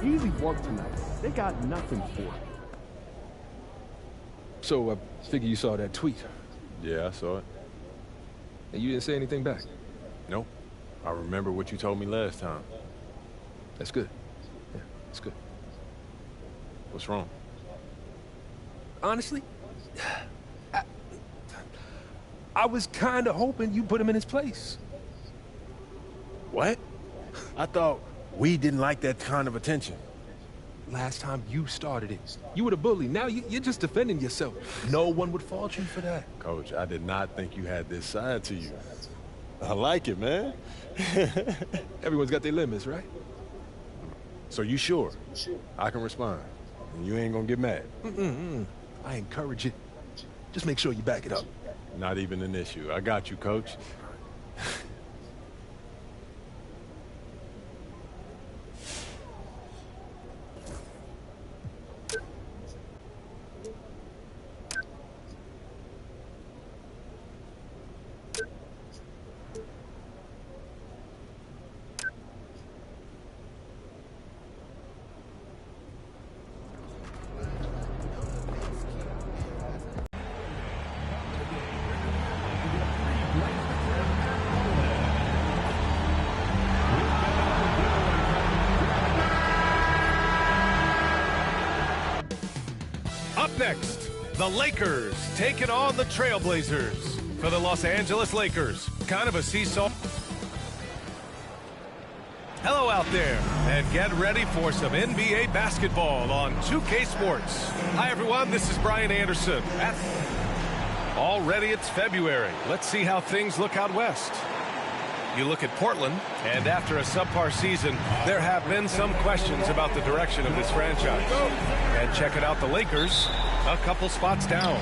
Easy work tonight. They got nothing for it. So, I figure you saw that tweet. Yeah, I saw it. And you didn't say anything back? Nope. I remember what you told me last time. That's good. Yeah, that's good. What's wrong? Honestly, I was kind of hoping you put him in his place. What? I thought we didn't like that kind of attention. Last time you started it, you were the bully. Now you're just defending yourself. No one would fault you for that. Coach, I did not think you had this side to you. I like it, man. Everyone's got their limits, right? So you sure? I can respond. And you ain't gonna get mad? I encourage it. Just make sure you back it up. Not even an issue. I got you, Coach. Up next, the Lakers taking on the Trailblazers. For the Los Angeles Lakers, kind of a seesaw. Hello out there, and get ready for some NBA basketball on 2K Sports. Hi everyone, this is Brian Anderson. Already it's February. Let's see how things look out west. You look at Portland, and after a subpar season, there have been some questions about the direction of this franchise. And check it out, the Lakers, a couple spots down.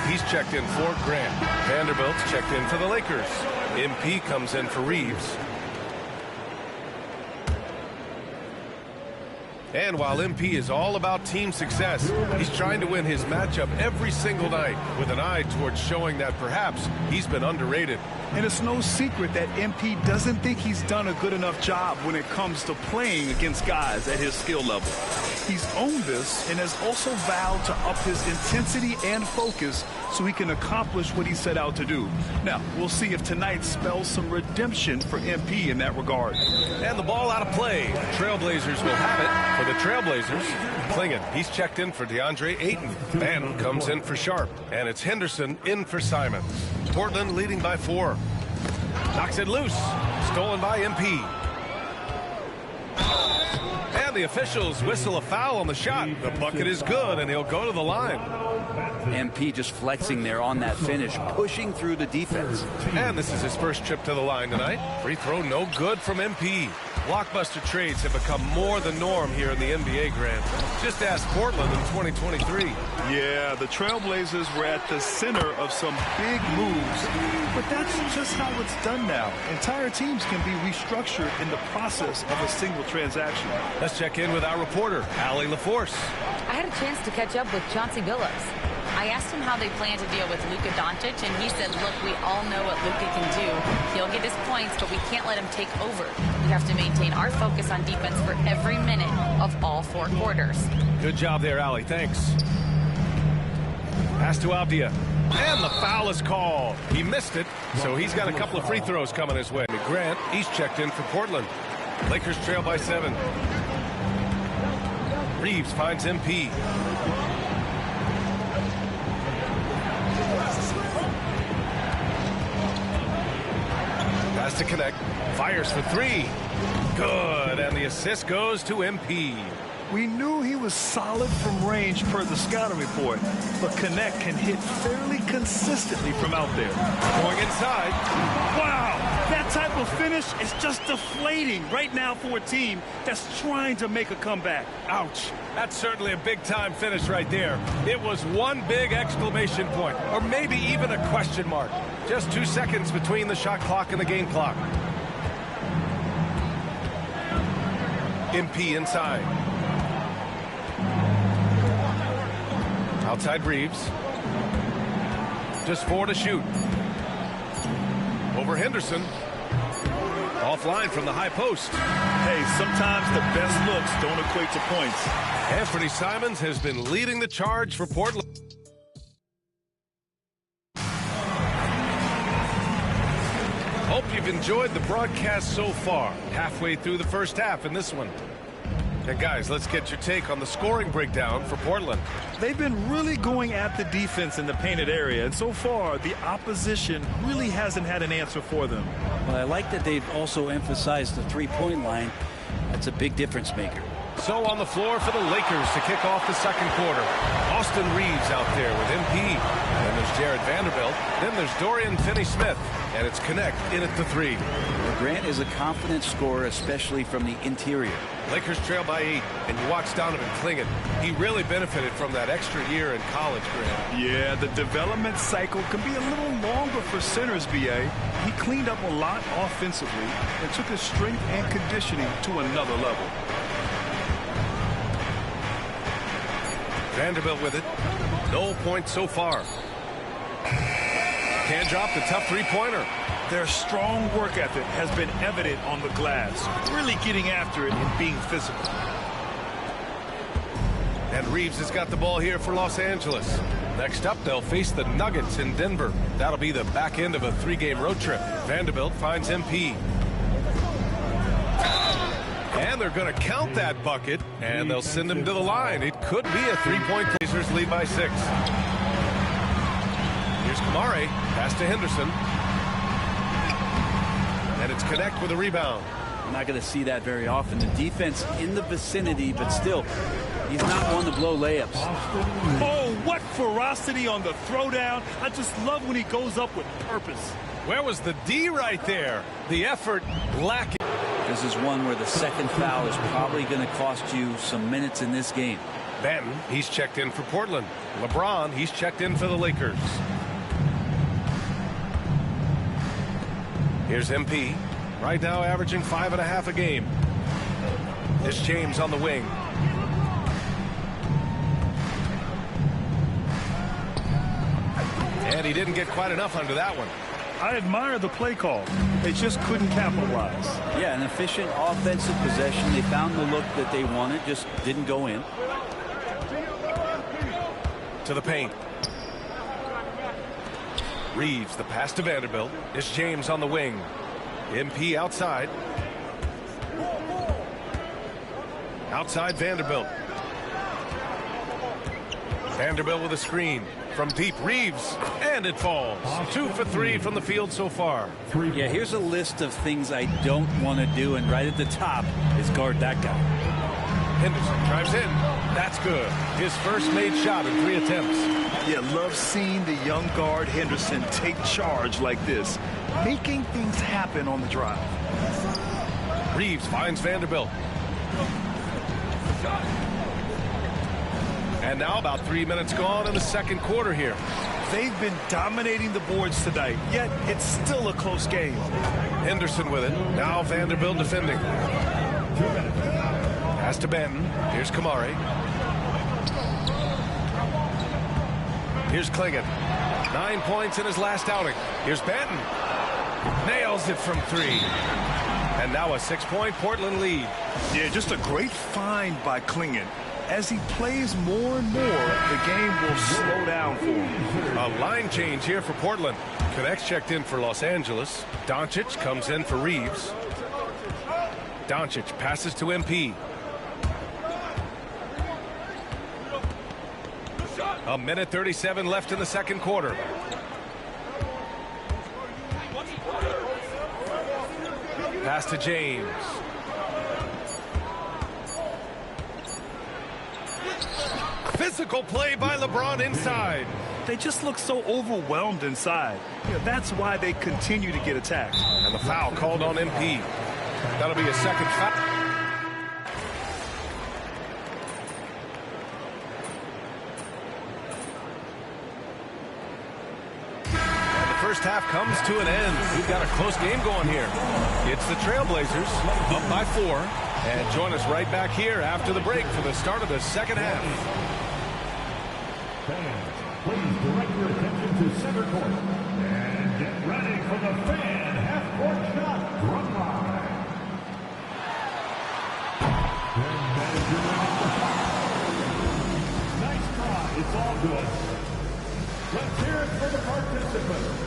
He's checked in for Grant. Vanderbilt's checked in for the Lakers. MP comes in for Reeves. And while MP is all about team success, he's trying to win his matchup every single night with an eye towards showing that perhaps he's been underrated. And it's no secret that MP doesn't think he's done a good enough job when it comes to playing against guys at his skill level. He's owned this and has also vowed to up his intensity and focus so he can accomplish what he set out to do. Now, we'll see if tonight spells some redemption for MP in that regard. And the ball out of play. The Trailblazers will have it for the Trailblazers. Klingon, he's checked in for DeAndre Ayton. Ben comes in for Sharp. And it's Henderson in for Simons. Portland leading by 4. Knocks it loose. Stolen by MP. And the officials whistle a foul on the shot. The bucket is good, and he'll go to the line. MP just flexing there on that finish, pushing through the defense. And this is his first trip to the line tonight. Free throw no good from MP. Blockbuster trades have become more the norm here in the NBA, Grant. Just ask Portland in 2023. Yeah, the Trailblazers were at the center of some big moves, but that's just how it's done now. Entire teams can be restructured in the process of a single transaction. Let's check in with our reporter, Allie LaForce. I had a chance to catch up with Chauncey Billups. I asked him how they plan to deal with Luka Doncic, and he said, look, we all know what Luka can do. He'll get his points, but we can't let him take over. We have to maintain our focus on defense for every minute of all 4 quarters. Good job there, Allie. Thanks. Pass to Abdia. And the foul is called. He missed it, so he's got a couple of free throws coming his way. Grant, he's checked in for Portland. Lakers trail by 7. Reeves finds MP. Has to connect. Fires for 3. Good. And the assist goes to MP. We knew he was solid from range per the scouting report, but Connect can hit fairly consistently from out there. Going inside. Wow! That type of finish is just deflating right now for a team that's trying to make a comeback. Ouch. That's certainly a big-time finish right there. It was one big exclamation point, or maybe even a question mark. Just 2 seconds between the shot clock and the game clock. MP inside. Outside Reeves. Just 4 to shoot. Over Henderson. Offline from the high post. Hey, sometimes the best looks don't equate to points. Anthony Simons has been leading the charge for Portland. Hope you've enjoyed the broadcast so far. Halfway through the first half in this one. And guys, let's get your take on the scoring breakdown for Portland. They've been really going at the defense in the painted area, and so far the opposition really hasn't had an answer for them. Well, I like that they've also emphasized the three-point line. That's a big difference maker. So on the floor for the Lakers to kick off the second quarter. Austin Reeves out there with MP. Then there's Jared Vanderbilt. Then there's Dorian Finney-Smith. And it's Connect in at the 3. Well, Grant is a confident scorer, especially from the interior. Lakers trail by 8, and you watch Donovan Clingan. He really benefited from that extra year in college, Grant. Yeah, the development cycle can be a little longer for centers, B.A. He cleaned up a lot offensively and took his strength and conditioning to another level. Vanderbilt with it. No points so far. Can't drop the tough three-pointer. Their strong work ethic has been evident on the glass, really getting after it and being physical. And Reeves has got the ball here for Los Angeles. Next up, they'll face the Nuggets in Denver. That'll be the back end of a 3-game road trip. Vanderbilt finds MP. And they're going to count that bucket, and they'll send him to the line. It could be a 3-point. Blazers lead by 6. Here's Kamare. Pass to Henderson. And it's Connect with a rebound. I'm not going to see that very often. The defense in the vicinity, but still, he's not one to blow layups. Oh, what ferocity on the throwdown. I just love when he goes up with purpose. Where was the D right there? The effort lacking. This is one where the second foul is probably going to cost you some minutes in this game. Banton, he's checked in for Portland. LeBron, he's checked in for the Lakers. Here's MP. Right now averaging 5.5 a game. It's James on the wing. And he didn't get quite enough under that one. I admire the play call. They just couldn't capitalize. Yeah, an efficient offensive possession. They found the look that they wanted, just didn't go in. To the paint. Reeves, the pass to Vanderbilt. It's James on the wing. MP outside. Outside Vanderbilt. Vanderbilt with a screen. From deep, Reeves, and it falls. 2 for 3 from the field so far. Yeah, here's a list of things I don't want to do, and right at the top is guard that guy. Henderson drives in. That's good. His first made shot in 3 attempts. Yeah, love seeing the young guard Henderson take charge like this, making things happen on the drive. Reeves finds Vanderbilt. And now about 3 minutes gone in the second quarter here. They've been dominating the boards tonight, yet it's still a close game. Henderson with it. Now Vanderbilt defending. Pass to Banton. Here's Kamare. Here's Clingan. 9 points in his last outing. Here's Banton. Nails it from 3. And now a 6-point Portland lead. Yeah, just a great find by Clingan. As he plays more and more, the game will slow down for him. A line change here for Portland. Connect's checked in for Los Angeles. Doncic comes in for Reeves. Doncic passes to MP. A minute 37 left in the second quarter. Pass to James. Physical play by LeBron inside. They just look so overwhelmed inside. Yeah, that's why they continue to get attacked. And the foul called on MP. That'll be a second foul. And the first half comes to an end. We've got a close game going here. It's the Trailblazers up by 4. And join us right back here after the break for the start of the second half. Fans, please direct your attention to center court. And get ready for the fan half-court shot run by. Nice try. It's all good. Let's hear it for the participants.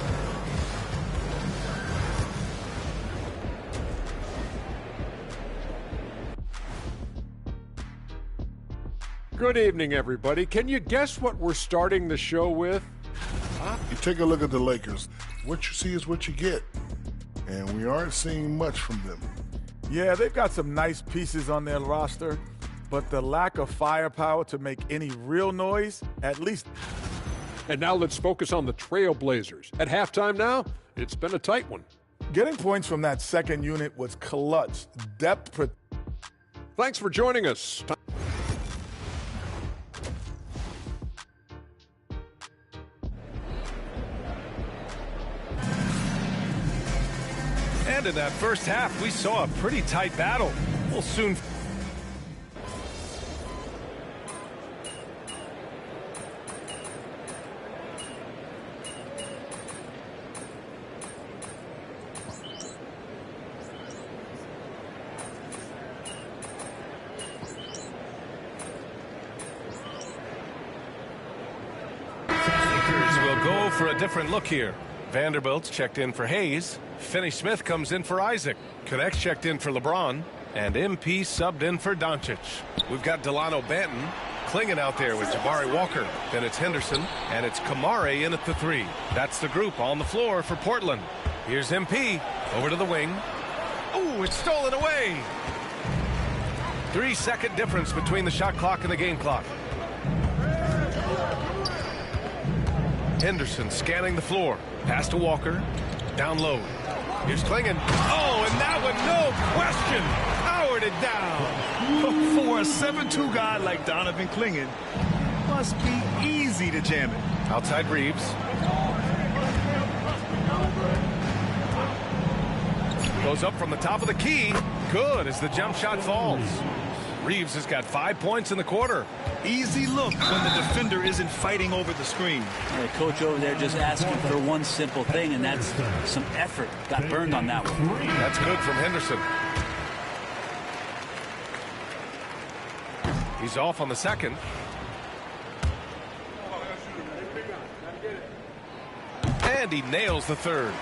Good evening, everybody. Can you guess what we're starting the show with? You take a look at the Lakers. What you see is what you get. And we aren't seeing much from them. Yeah, they've got some nice pieces on their roster, but the lack of firepower to make any real noise, at least. And now let's focus on the Trailblazers. At halftime now, it's been a tight one. Getting points from that second unit was clutch. Depth. Thanks for joining us. And in that first half, we saw a pretty tight battle. We'll soon... We'll go for a different look here. Vanderbilt's checked in for Hayes. Finney-Smith comes in for Isaac. Connect's checked in for LeBron. And MP subbed in for Doncic. We've got Delano Banton clinging out there with Jabari Walker. Then it's Henderson. And it's Kamare in at the 3. That's the group on the floor for Portland. Here's MP. Over to the wing. Ooh, it's stolen away. 3-second difference between the shot clock and the game clock. Henderson scanning the floor. Pass to Walker. Down low. Here's Klingon. Oh, and that one, no question, powered it down. For a 7'2" guy like Donovan Klingon, must be easy to jam it. Outside Reeves. Goes up from the top of the key. Good as the jump shot falls. Reeves has got 5 points in the quarter. Easy look when the defender isn't fighting over the screen. The coach over there just asking for one simple thing, and that's some effort. Got burned on that one. That's good from Henderson. He's off on the second. And he nails the third.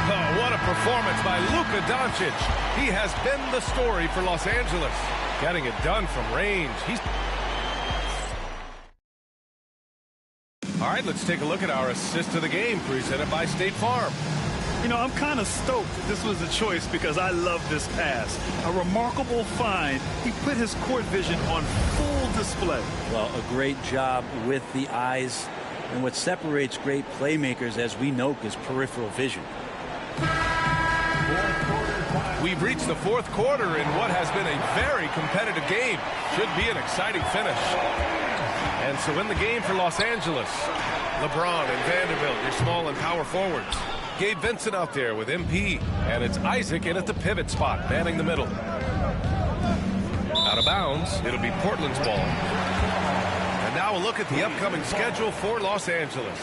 Oh, what a performance by Luka Doncic. He has been the story for Los Angeles. Getting it done from range. All right, let's take a look at our assist of the game presented by State Farm. You know, I'm kind of stoked that this was a choice because I love this pass. A remarkable find. He put his court vision on full display. Well, a great job with the eyes. And what separates great playmakers, as we know, is peripheral vision. We've reached the fourth quarter in what has been a very competitive game. Should be an exciting finish. And so in the game for Los Angeles, LeBron and Vanderbilt, your small and power forwards. Gabe Vincent out there with MP. And it's Isaac in at the pivot spot, manning the middle. Out of bounds, it'll be Portland's ball. And now a look at the upcoming schedule for Los Angeles.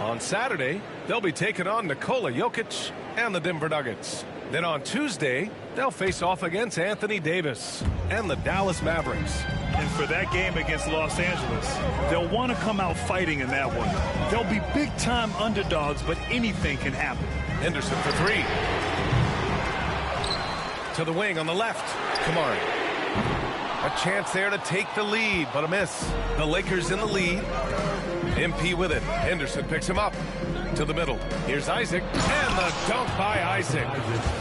On Saturday, they'll be taking on Nikola Jokic and the Denver Nuggets. Then on Tuesday, they'll face off against Anthony Davis and the Dallas Mavericks. And for that game against Los Angeles, they'll want to come out fighting in that one. They'll be big-time underdogs, but anything can happen. Henderson for 3. To the wing on the left, Kamari. A chance there to take the lead, but a miss. The Lakers in the lead. MP with it. Henderson picks him up. To the middle. Here's Isaac. And the dunk by Isaac.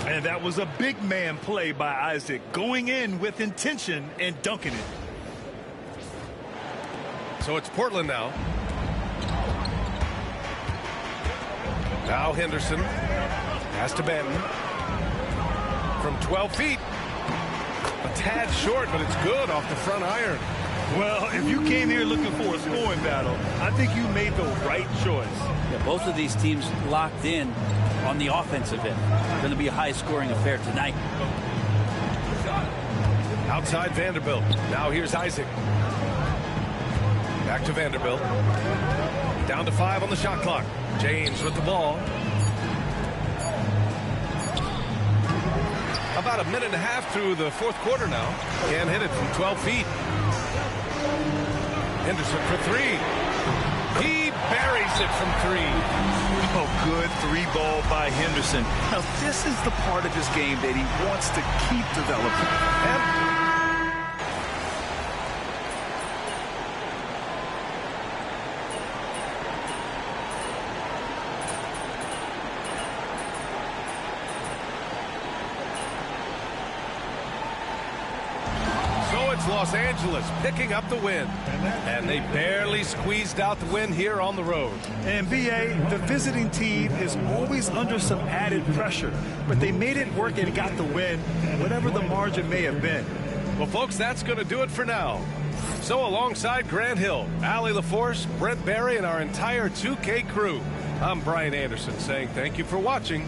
And that was a big man play by Isaac. Going in with intention and dunking it. So it's Portland now. Now Henderson. Pass to Banton. From 12 feet. A tad short, but it's good off the front iron. Well, if you came here looking for a scoring battle, I think you made the right choice. Yeah, both of these teams locked in on the offensive end. It's going to be a high-scoring affair tonight. Outside Vanderbilt. Now here's Isaac. Back to Vanderbilt. Down to 5 on the shot clock. James with the ball. About a minute and a half through the fourth quarter now. Can't hit it from 12 feet. Henderson for 3. He buries it from 3. Oh, good 3-ball by Henderson. Now, this is the part of his game that he wants to keep developing. Los Angeles picking up the win, and they barely squeezed out the win here on the road. And BA, the visiting team is always under some added pressure, but they made it work and got the win, whatever the margin may have been. Well, folks, that's going to do it for now. So alongside Grant Hill, Allie LaForce, Brent Barry, and our entire 2K crew, I'm Brian Anderson saying thank you for watching.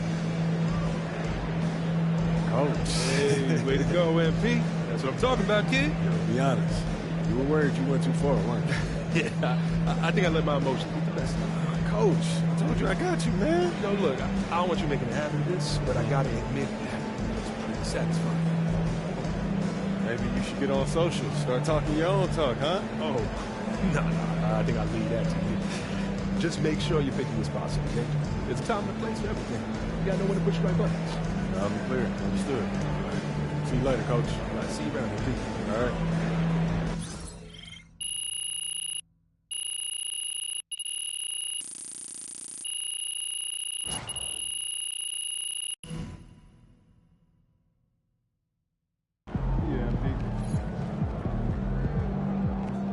Coach. Hey, way to go, MP. That's what I'm talking about, kid. Be honest. You were worried you went too far, weren't you? Yeah, I think I let my emotions get the best of me. Coach, I told you I got you, man. No, look, I don't want you making a habit of this, but I got to admit that it's pretty satisfying. Maybe you should get on social, start talking your own talk, huh? Oh, no, I think I'll leave that to you. Just make sure you pick your spots, okay? There's a time and a place for everything. You got to know when to push the right buttons. I'm clear. Understood. See you later, Coach. All right, see you around here. All right. Yeah, MP.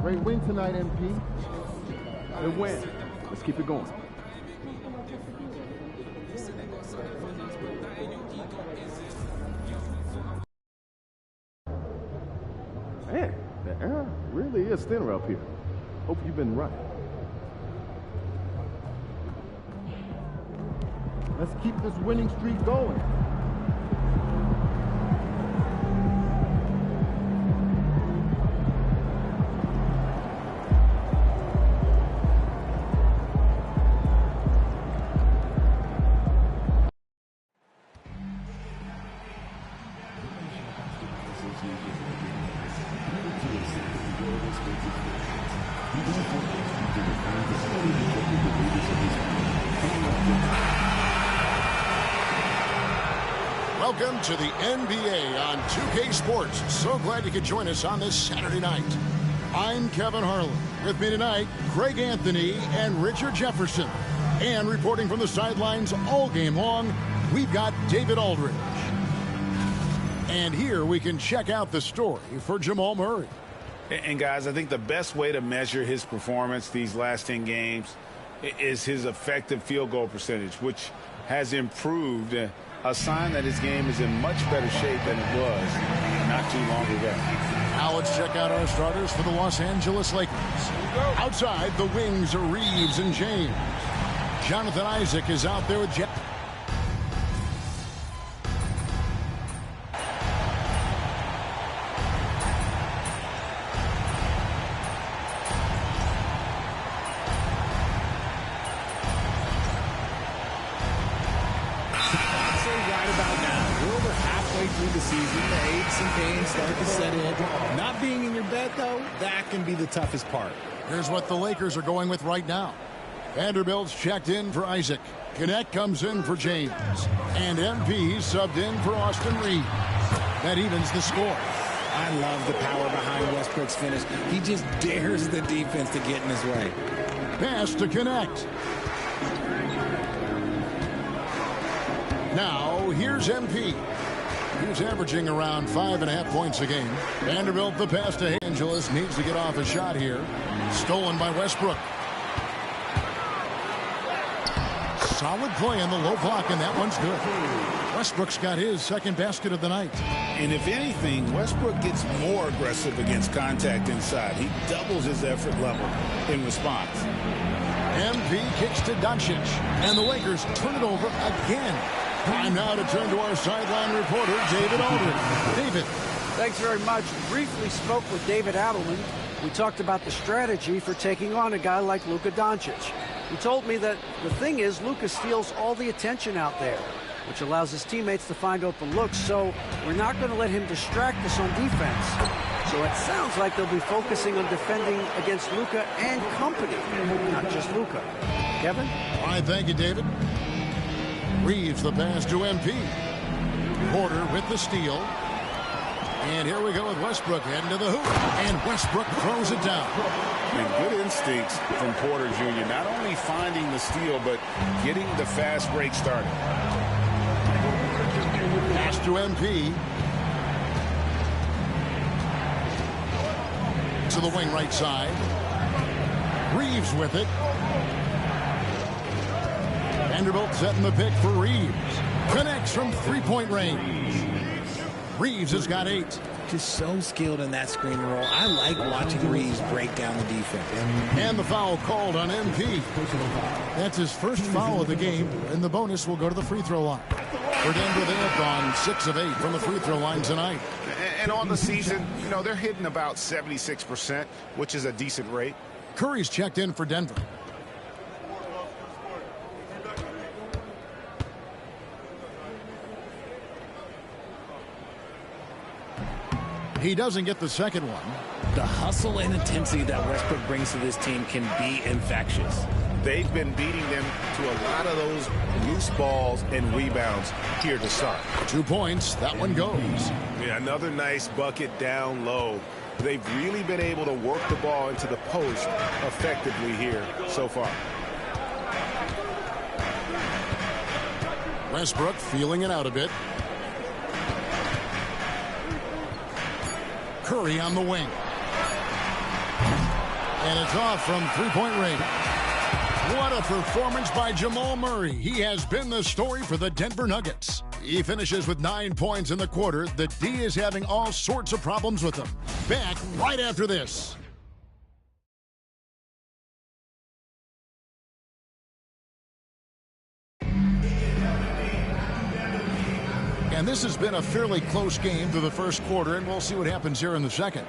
Great win tonight, MP. Good win. Let's keep it going. Man, the air really is thinner up here. Hope you've been right. Let's keep this winning streak going. Welcome to the NBA on 2K Sports. So glad you could join us on this Saturday night. I'm Kevin Harlan. With me tonight, Greg Anthony and Richard Jefferson. And reporting from the sidelines all game long, we've got David Aldridge. And here we can check out the story for Jamal Murray. And guys, I think the best way to measure his performance these last 10 games is his effective field goal percentage, which has improved, a sign that his game is in much better shape than it was not too long ago. Now let's check out our starters for the Los Angeles Lakers. Outside, the wings are Reeves and James. Jonathan Isaac is out there with Jeff. Through the season, the aches and pains start to set in. Not being in your bed, though, that can be the toughest part. Here's what the Lakers are going with right now. Vanderbilt's checked in for Isaac. Connect comes in for James. And MP subbed in for Austin Reeves. That evens the score. I love the power behind Westbrook's finish. He just dares the defense to get in his way. Pass to Connect. Now, here's MP. He's averaging around 5.5 points a game. Vanderbilt, the pass to Angeles, needs to get off a shot here. Stolen by Westbrook. Solid play in the low block, and that one's good. Westbrook's got his second basket of the night. And if anything, Westbrook gets more aggressive against contact inside. He doubles his effort level in response. MP kicks to Doncic, and the Lakers turn it over again. Time now to turn to our sideline reporter, David Aldridge. David. Thanks very much. Briefly spoke with David Adelman. We talked about the strategy for taking on a guy like Luka Doncic. He told me that the thing is Luka steals all the attention out there, which allows his teammates to find open looks, so we're not going to let him distract us on defense. So it sounds like they'll be focusing on defending against Luka and company, not just Luka. Kevin? All right, thank you, David. Reeves the pass to MP. Porter with the steal. And here we go with Westbrook heading to the hoop. And Westbrook throws it down. And good instincts from Porter Jr. Not only finding the steal, but getting the fast break started. Pass to MP. To the wing right side. Reeves with it. Vanderbilt setting the pick for Reeves. Connects from three-point range. Reeves has got 8. Just so skilled in that screen roll. I like watching Reeves break down the defense. And the foul called on MP. That's his first foul of the game, and the bonus will go to the free throw line. For Denver, they have gone 6 of 8 from the free throw line tonight. And on the season, you know, they're hitting about 76%, which is a decent rate. Curry's checked in for Denver. He doesn't get the second one. The hustle and intensity that Westbrook brings to this team can be infectious. They've been beating them to a lot of those loose balls and rebounds here to start. 2 points. That one goes. Yeah, another nice bucket down low. They've really been able to work the ball into the post effectively here so far. Westbrook feeling it out a bit. Curry on the wing. And it's off from three-point range. What a performance by Jamal Murray. He has been the story for the Denver Nuggets. He finishes with 9 points in the quarter. The D is having all sorts of problems with him. Back right after this. And this has been a fairly close game through the first quarter, and we'll see what happens here in the second.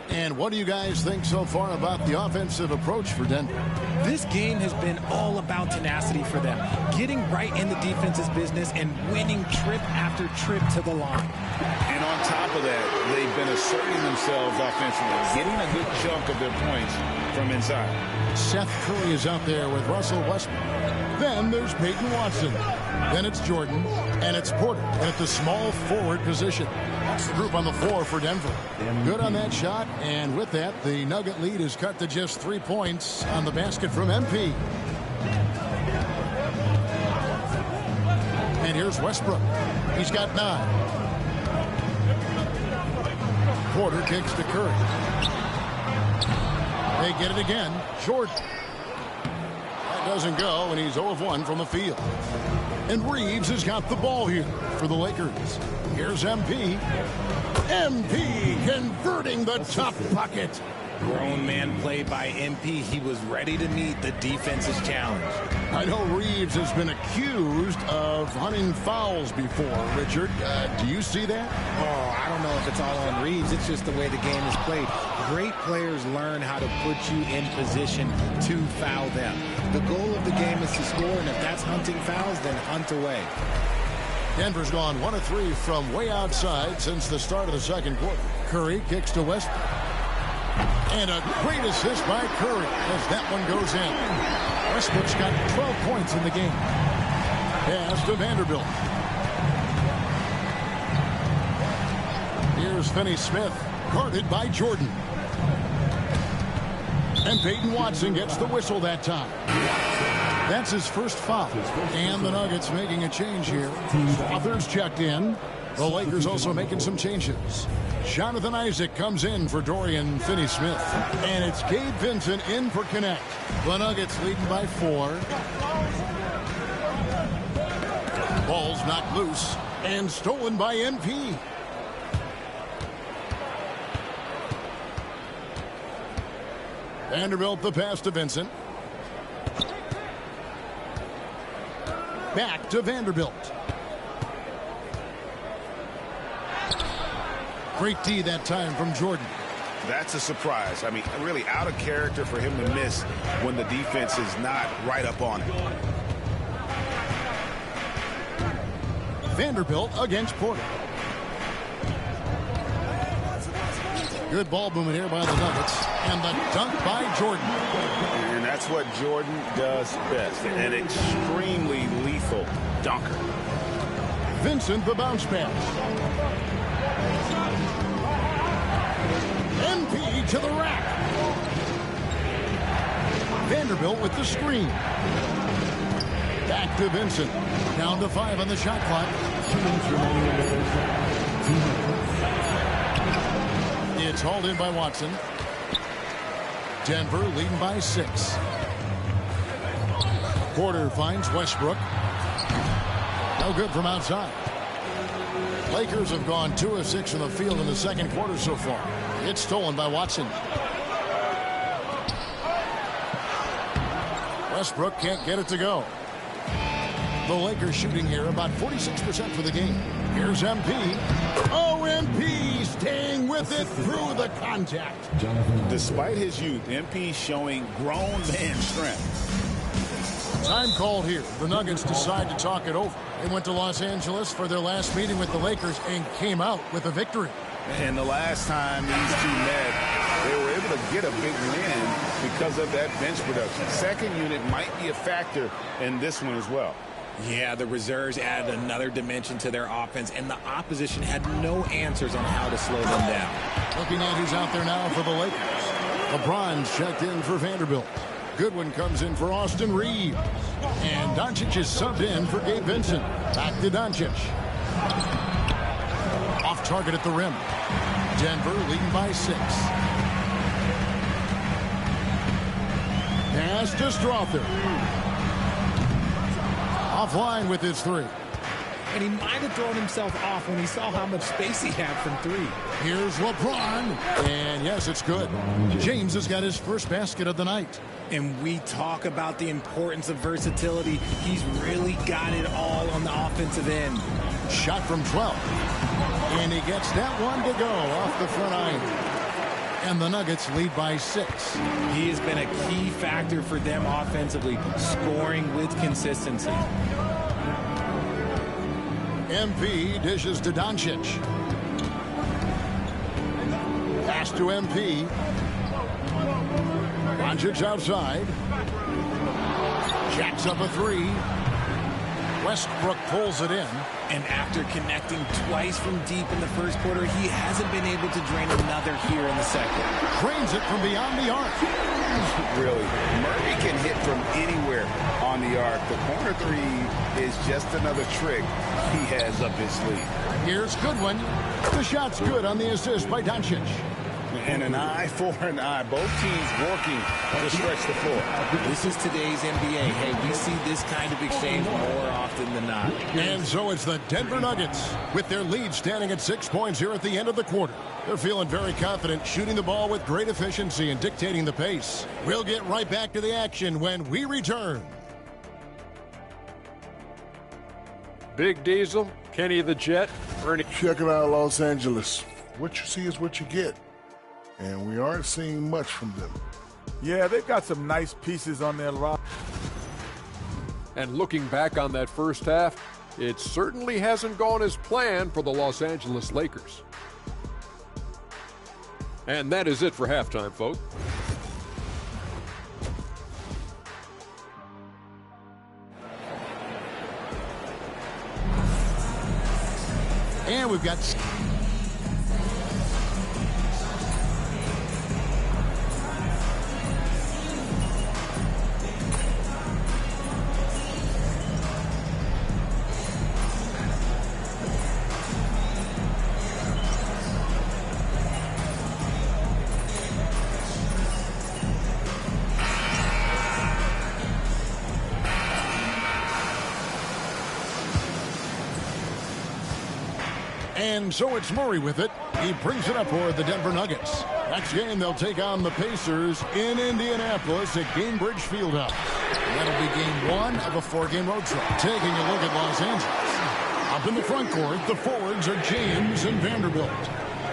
And what do you guys think so far about the offensive approach for Denver? This game has been all about tenacity for them, getting right in the defense's business and winning trip after trip to the line. And on top of that, they've been asserting themselves offensively, getting a good chunk of their points from inside. Seth Curry is out there with Russell Westbrook. Then there's Peyton Watson. Then it's Jordan, and it's Porter at the small forward position. That's the group on the floor for Denver. Good on that shot, and with that, the Nugget lead is cut to just 3 points on the basket from MP. And here's Westbrook. He's got 9. Porter kicks to Curry. They get it again. Jordan. That doesn't go, and he's 0 of 1 from the field. And Reeves has got the ball here for the Lakers. Here's MP. MP converting the tough bucket. Grown man play by MP. He was ready to meet the defense's challenge. I know Reeves has been accused of hunting fouls before. Richard, do you see that? Oh, I don't know if it's all on Reeves. It's just the way the game is played. Great players learn how to put you in position to foul them. The goal of the game is to score, and if that's hunting fouls, then hunt away. Denver's gone 1 of 3 from way outside since the start of the second quarter. Curry kicks to Westbrook. And a great assist by Curry as that one goes in. Westbrook's got 12 points in the game. Pass to Vanderbilt. Here's Finney-Smith, guarded by Jordan. And Peyton Watson gets the whistle that time. That's his first foul. And the Nuggets making a change here. Authors checked in. The Lakers also making some changes. Jonathan Isaac comes in for Dorian Finney-Smith. And it's Gabe Vincent in for Connect. The Nuggets leading by 4. Ball's knocked loose and stolen by MP. Vanderbilt the pass to Vincent. Back to Vanderbilt. Great D that time from Jordan. That's a surprise. I mean, really out of character for him to miss when the defense is not right up on it. Vanderbilt against Porter. Good ball movement here by the Nuggets. And the dunk by Jordan. And that's what Jordan does best. An extremely lethal dunker. Vincent the bounce pass. MP to the rack. Vanderbilt with the screen. Back to Vincent. Down to 5 on the shot clock. It's hauled in by Watson. Denver leading by 6. Porter finds Westbrook. No good from outside. Lakers have gone 2 of 6 from the field in the second quarter so far. It's stolen by Watson. Westbrook can't get it to go. The Lakers shooting here about 46% for the game. Here's MP. Oh, MP staying with it through the contact. Despite his youth, MP showing grown man strength. Time called here. The Nuggets decide to talk it over. They went to Los Angeles for their last meeting with the Lakers and came out with a victory. And the last time these two met, they were able to get a big win because of that bench production. Second unit might be a factor in this one as well. Yeah, the reserves added another dimension to their offense, and the opposition had no answers on how to slow them down. Looking at who's out there now for the Lakers. LeBron's checked in for Vanderbilt. Goodwin comes in for Austin Reeves. And Doncic is subbed in for Gabe Vincent. Back to Doncic. Off target at the rim. Denver leading by 6. Pass to Strother. Offline with his 3. And he might have thrown himself off when he saw how much space he had from 3. Here's LeBron. And yes, it's good. James has got his first basket of the night. And we talk about the importance of versatility. He's really got it all on the offensive end. Shot from 12. And he gets that one to go off the front iron. And the Nuggets lead by 6. He has been a key factor for them offensively, scoring with consistency. MP dishes to Doncic. Pass to MP. Doncic outside. Jacks up a 3. Westbrook pulls it in. And after connecting twice from deep in the first quarter, he hasn't been able to drain another here in the second. Drains it from beyond the arc. Really, Murray can hit from anywhere on the arc. The corner 3 is just another trick he has up his sleeve. Here's Goodwin. The shot's good on the assist by Doncic. And an eye for an eye. Both teams working to stretch the floor. This is today's NBA. Hey, we see this kind of exchange more often than not. And so it's the Denver Nuggets with their lead standing at 6 points here at the end of the quarter. They're feeling very confident, shooting the ball with great efficiency and dictating the pace. We'll get right back to the action when we return. Big Diesel, Kenny the Jet, Ernie. Check it out, Los Angeles. What you see is what you get. And we aren't seeing much from them. Yeah, they've got some nice pieces on their roster. And looking back on that first half, it certainly hasn't gone as planned for the Los Angeles Lakers. And that is it for halftime, folks. And we've got... And so it's Murray with it. He brings it up for the Denver Nuggets. Next game, they'll take on the Pacers in Indianapolis at Gainbridge Fieldhouse. That'll be game 1 of a 4-game road trip. Taking a look at Los Angeles. Up in the front court, the forwards are James and Vanderbilt.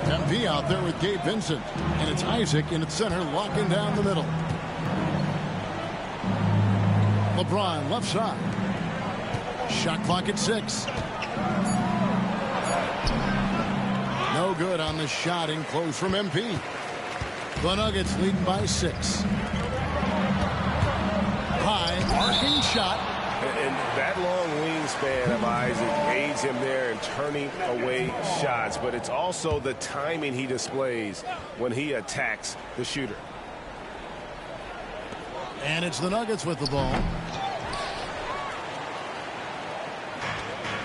MP out there with Gabe Vincent. And it's Isaac in its center, locking down the middle. LeBron left side. Shot clock at 6. No good on the shot in close from MP. The Nuggets leading by 6. High, arcing shot. And that long wingspan of Isaac aids him there in turning away shots. But it's also the timing he displays when he attacks the shooter. And it's the Nuggets with the ball.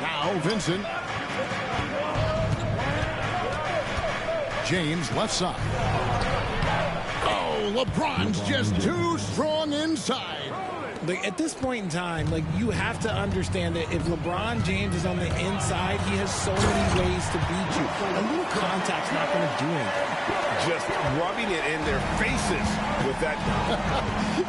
Now Vincent. James left side. Oh, LeBron's just too strong inside. At this point in time, you have to understand that if LeBron James is on the inside, he has so many ways to beat you. A little contact's not going to do anything. Just rubbing it in their faces with that.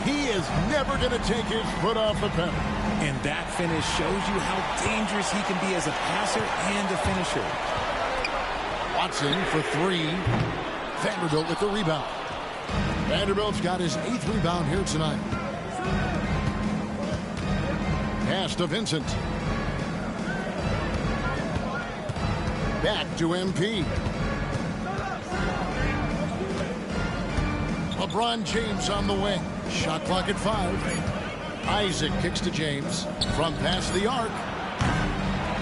He is never going to take his foot off the pedal. And that finish shows you how dangerous he can be as a passer and a finisher. Watson for 3. Vanderbilt with the rebound. Vanderbilt's got his 8th rebound here tonight. Pass to Vincent. Back to MP. LeBron James on the wing. Shot clock at 5. Isaac kicks to James. From past the arc.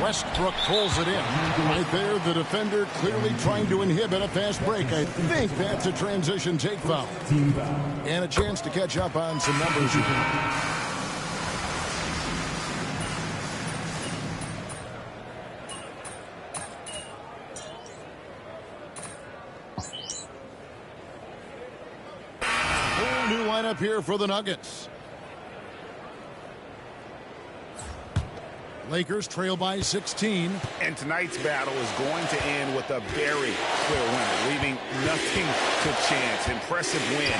Westbrook pulls it in. Right there, the defender clearly trying to inhibit a fast break. I think that's a transition take foul. And a chance to catch up on some numbers. Whole new lineup here for the Nuggets. Lakers trail by 16. And tonight's battle is going to end with a very clear winner, leaving nothing to chance. Impressive win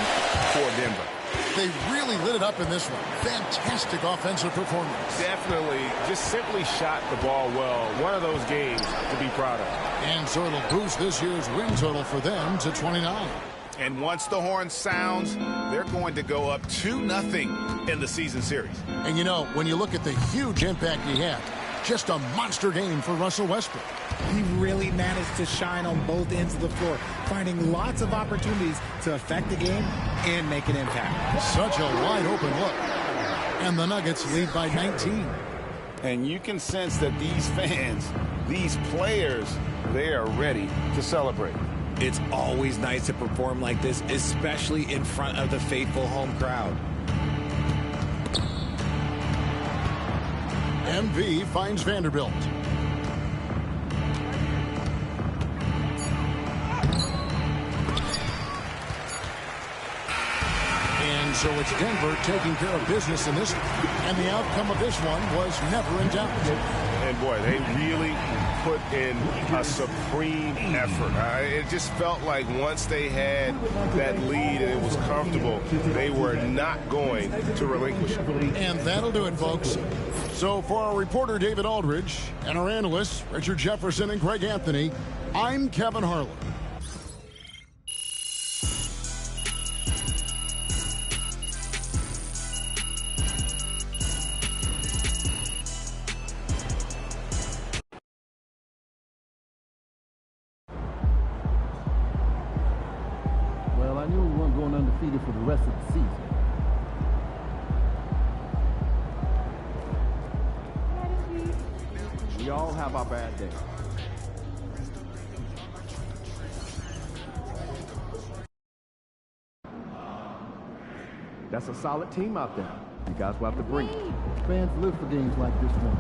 for Denver. They really lit it up in this one. Fantastic offensive performance. Definitely just simply shot the ball well. One of those games to be proud of. And so it'll boost this year's win total for them to 29. And once the horn sounds, they're going to go up 2-0 in the season series. And you know, when you look at the huge impact he had, just a monster game for Russell Westbrook. He really managed to shine on both ends of the floor, finding lots of opportunities to affect the game and make an impact. Such a wide open look. And the Nuggets lead by 19. And you can sense that these fans, these players, they are ready to celebrate. It's always nice to perform like this, especially in front of the faithful home crowd. MV finds Vanderbilt. And so it's Denver taking care of business in this one. And the outcome of this one was never in doubt. And boy, they really put in a supreme effort. It just felt like once they had that lead and it was comfortable, they were not going to relinquish it. And that'll do it, folks. So for our reporter, David Aldridge, and our analysts, Richard Jefferson and Greg Anthony, I'm Kevin Harlan. Well, I knew we weren't going undefeated for the rest of the season. We all have our bad days. That's a solid team out there. You guys will have to bring it. Fans live for games like this one.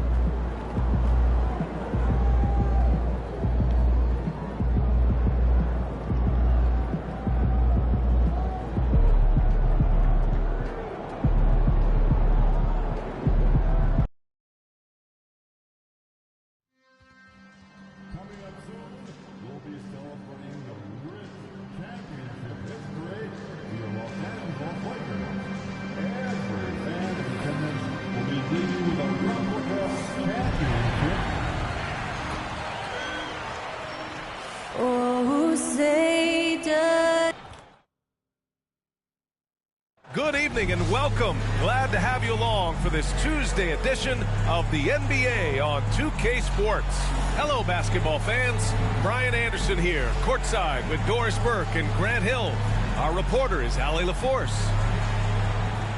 Good evening and welcome. Glad to have you along for this Tuesday edition of the NBA on 2K Sports. Hello, basketball fans. Brian Anderson here, courtside with Doris Burke and Grant Hill. Our reporter is Allie LaForce.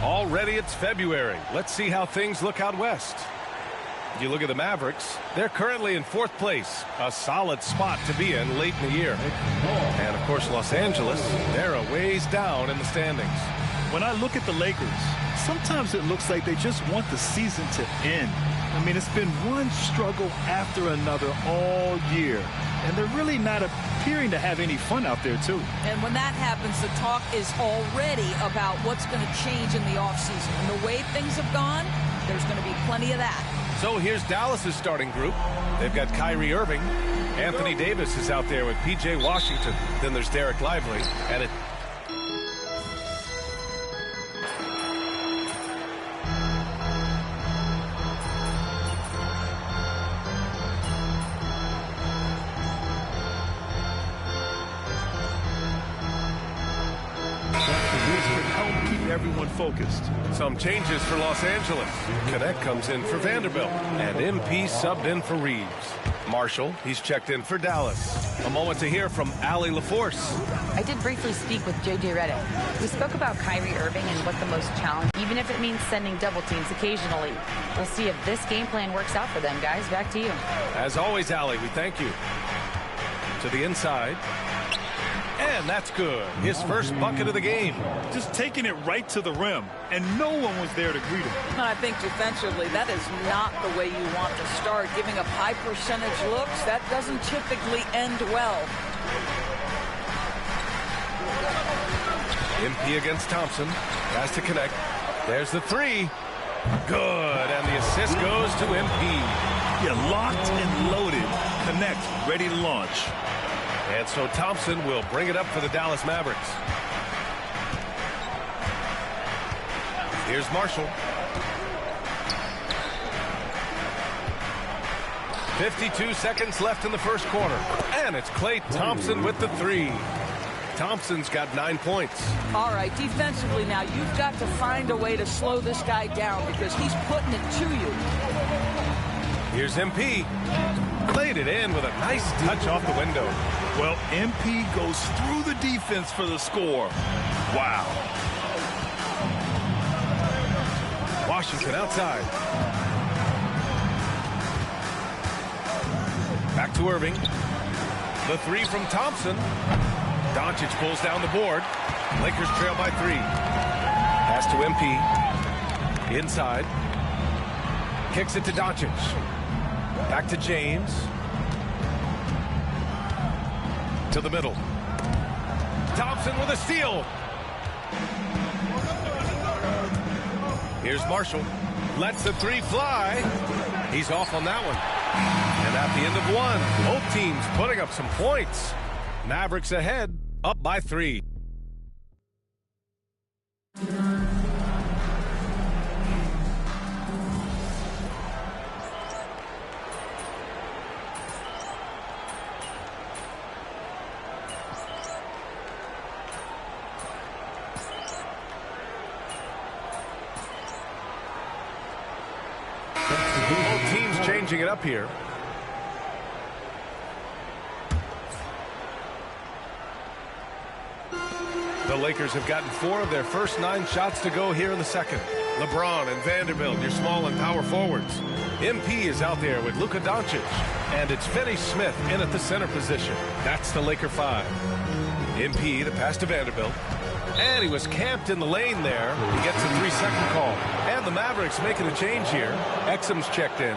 Already it's February. Let's see how things look out west. You look at the Mavericks, they're currently in 4th place, a solid spot to be in late in the year. And, of course, Los Angeles, they're a ways down in the standings. When I look at the Lakers, sometimes it looks like they just want the season to end. I mean, it's been one struggle after another all year, and they're really not appearing to have any fun out there, too. And when that happens, the talk is already about what's going to change in the offseason. And the way things have gone, there's going to be plenty of that. So here's Dallas's starting group. They've got Kyrie Irving. Anthony Davis is out there with P.J. Washington. Then there's Derek Lively. And it... everyone focused. Some changes for Los Angeles. Cadet comes in for Vanderbilt, and MP subbed in for Reeves. Marshall, he's checked in for Dallas. A moment to hear from Allie LaForce. I did briefly speak with J.J. Redick. We spoke about Kyrie Irving and what the most challenge, even if it means sending double teams occasionally. We'll see if this game plan works out for them, guys. Back to you. As always, Allie, we thank you. To the inside. And that's good. His first bucket of the game. Just taking it right to the rim, and no one was there to greet him. I think defensively, that is not the way you want to start. Giving up high percentage looks, that doesn't typically end well. MP against Thompson. Has to connect. There's the three. Good. And the assist goes to MP. Yeah, locked and loaded. Connect, ready to launch. And so Thompson will bring it up for the Dallas Mavericks. Here's Marshall. 52 seconds left in the first quarter. And it's Klay Thompson with the three. Thompson's got 9 points. All right, defensively now, you've got to find a way to slow this guy down because he's putting it to you. Here's MP. Played it in with a nice touch off the window. Well, MP goes through the defense for the score. Wow. Washington outside. Back to Irving. The three from Thompson. Doncic pulls down the board. Lakers trail by 3. Pass to MP. Inside. Kicks it to Doncic. Back to James. To the middle. Thompson with a steal. Here's Marshall. Lets the three fly. He's off on that one. And at the end of one, both teams putting up some points. Mavericks ahead, up by 3. Both teams changing it up here. The Lakers have gotten 4 of their first 9 shots to go here in the second. LeBron and Vanderbilt, your small and power forwards. MP is out there with Luka Doncic. And it's Finney-Smith in at the center position. That's the Laker 5. MP, the pass to Vanderbilt. And he was camped in the lane there. He gets a 3-second call. And the Mavericks making a change here. Exum's checked in.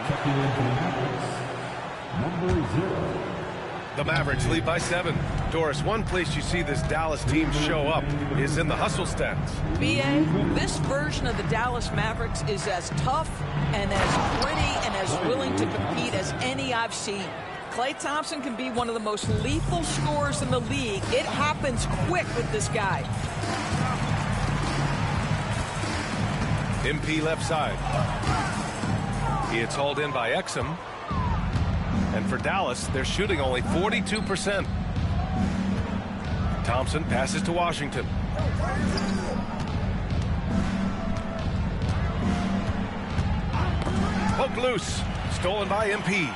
The Mavericks lead by 7. Doris, one place you see this Dallas team show up is in the hustle stats. B.A., this version of the Dallas Mavericks is as tough and as gritty and as willing to compete as any I've seen. Klay Thompson can be one of the most lethal scorers in the league. It happens quick with this guy. MP left side. It's hauled in by Exum. And for Dallas, they're shooting only 42%. Thompson passes to Washington. Poked loose. Stolen by MP.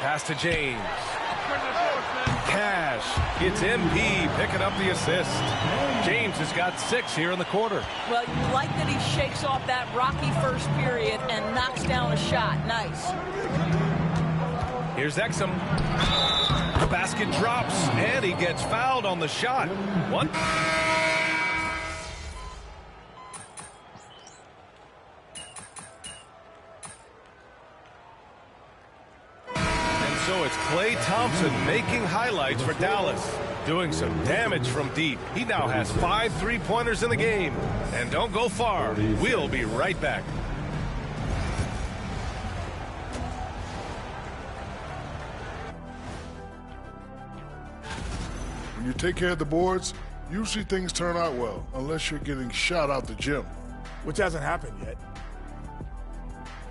Pass to James. Cash. It's MP picking up the assist. James has got 6 here in the quarter. Well, you like that he shakes off that rocky first period and knocks down a shot. Nice. Here's Exum. The basket drops, and he gets fouled on the shot. One. And so it's Klay Thompson making highlights for Dallas, doing some damage from deep. He now has 5 3-pointers in the game. And don't go far. We'll be right back. When you take care of the boards, usually things turn out well, unless you're getting shot out the gym. Which hasn't happened yet.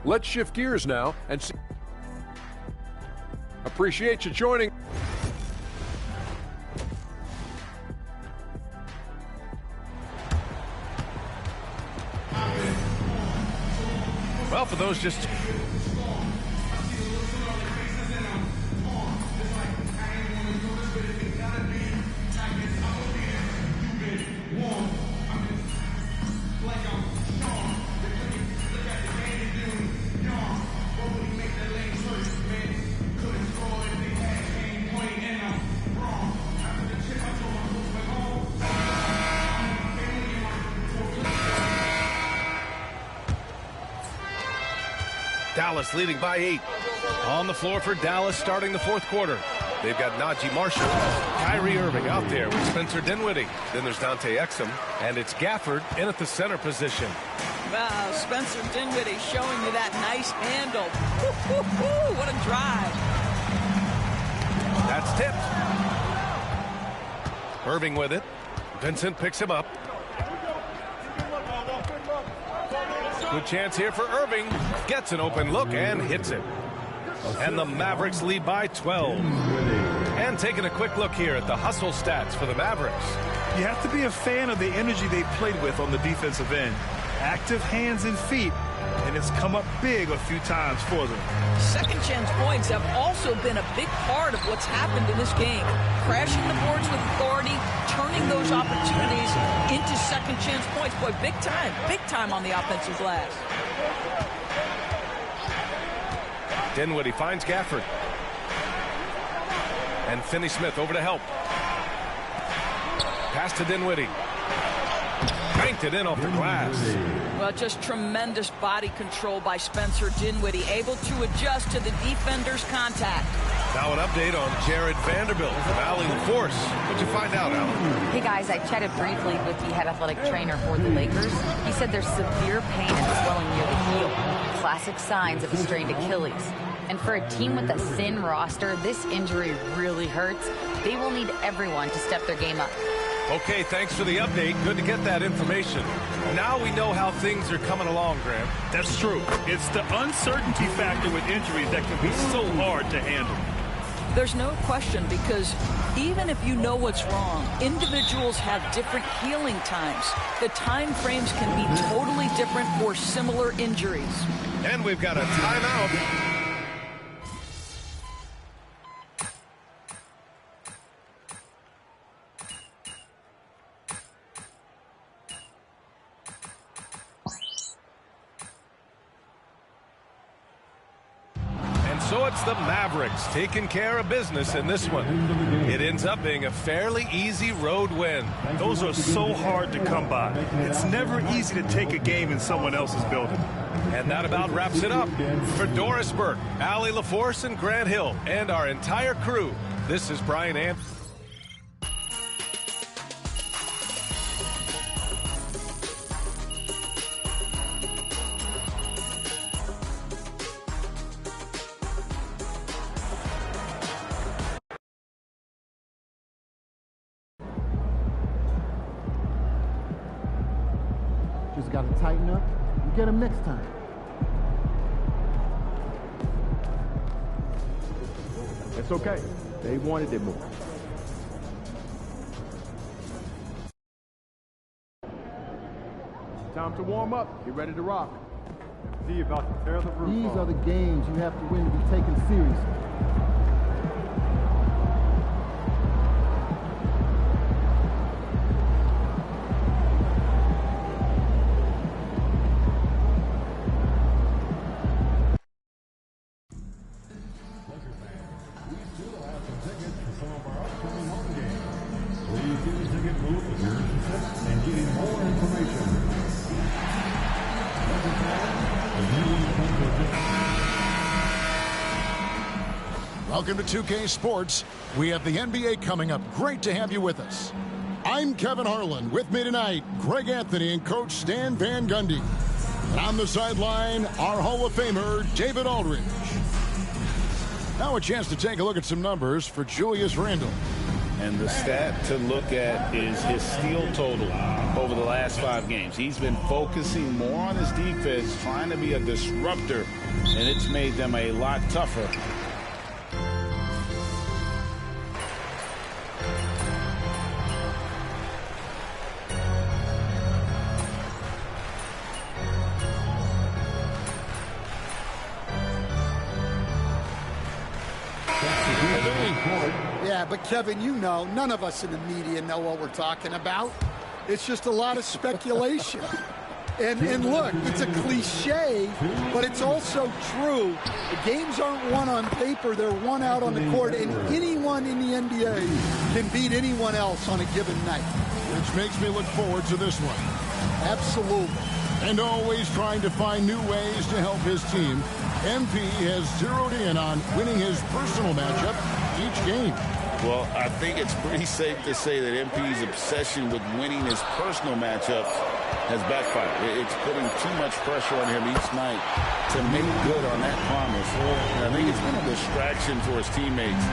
Let's shift gears now and see. Appreciate you joining. Well, for those just... Dallas leading by 8. On the floor for Dallas starting the fourth quarter. They've got Najee Marshall, Kyrie Irving out there with Spencer Dinwiddie. Then there's Dante Exum, and it's Gafford in at the center position. Wow, Spencer Dinwiddie showing you that nice handle. Woo, woo, woo, what a drive. That's tipped. Irving with it. Vincent picks him up. Good chance here for Irving. Gets an open look and hits it. And the Mavericks lead by 12. And taking a quick look here at the hustle stats for the Mavericks. You have to be a fan of the energy they played with on the defensive end. Active hands and feet, and it's come up big a few times for them. Second chance points have also been a big part of what's happened in this game. Crashing the boards with authority, turning those opportunities into second chance points. Boy, big time on the offensive glass. Dinwiddie finds Gafford. And Finney-Smith over to help. Pass to Dinwiddie. Banked it in off the glass. Well, just tremendous body control by Spencer Dinwiddie, able to adjust to the defender's contact. Now an update on Jared Vanderbilt from Allie LaForce. What'd you find out, Allie? Hey, guys, I chatted briefly with the head athletic trainer for the Lakers. He said there's severe pain and swelling near the heel. Classic signs of a strained Achilles. And for a team with a thin roster, this injury really hurts. They will need everyone to step their game up. Okay, thanks for the update. Good to get that information. Now we know how things are coming along, Graham. That's true. It's the uncertainty factor with injuries that can be so hard to handle. There's no question, because even if you know what's wrong, individuals have different healing times. The time frames can be totally different for similar injuries. And we've got a timeout. So it's the Mavericks taking care of business in this one. It ends up being a fairly easy road win. Those are so hard to come by. It's never easy to take a game in someone else's building. And that about wraps it up. For Doris Burke, Allie LaForce, and Grant Hill, and our entire crew, this is Brian Anderson. Just got to tighten up and get them next time. It's okay. They wanted it more. Time to warm up. Get ready to rock. He about to tear the roof These off. are the games you have to win to be taken seriously. Welcome to 2K Sports. We have the NBA coming up. Great to have you with us. I'm Kevin Harlan. With me tonight, Greg Anthony and Coach Stan Van Gundy. And on the sideline, our Hall of Famer, David Aldridge. Now a chance to take a look at some numbers for Julius Randle. And the stat to look at is his steal total over the last 5 games. He's been focusing more on his defense, trying to be a disruptor, and it's made them a lot tougher. Yeah, but Kevin, you know, none of us in the media know what we're talking about. It's just a lot of speculation. And look, it's a cliche, but it's also true. The games aren't won on paper, they're won out on the court, and anyone in the NBA can beat anyone else on a given night. Which makes me look forward to this one. Absolutely. And always trying to find new ways to help his team, MP has zeroed in on winning his personal matchup each game. Well, I think it's pretty safe to say that MP's obsession with winning his personal matchups has backfired. It's putting too much pressure on him each night to make good on that promise. And I think it's been a distraction for his teammates.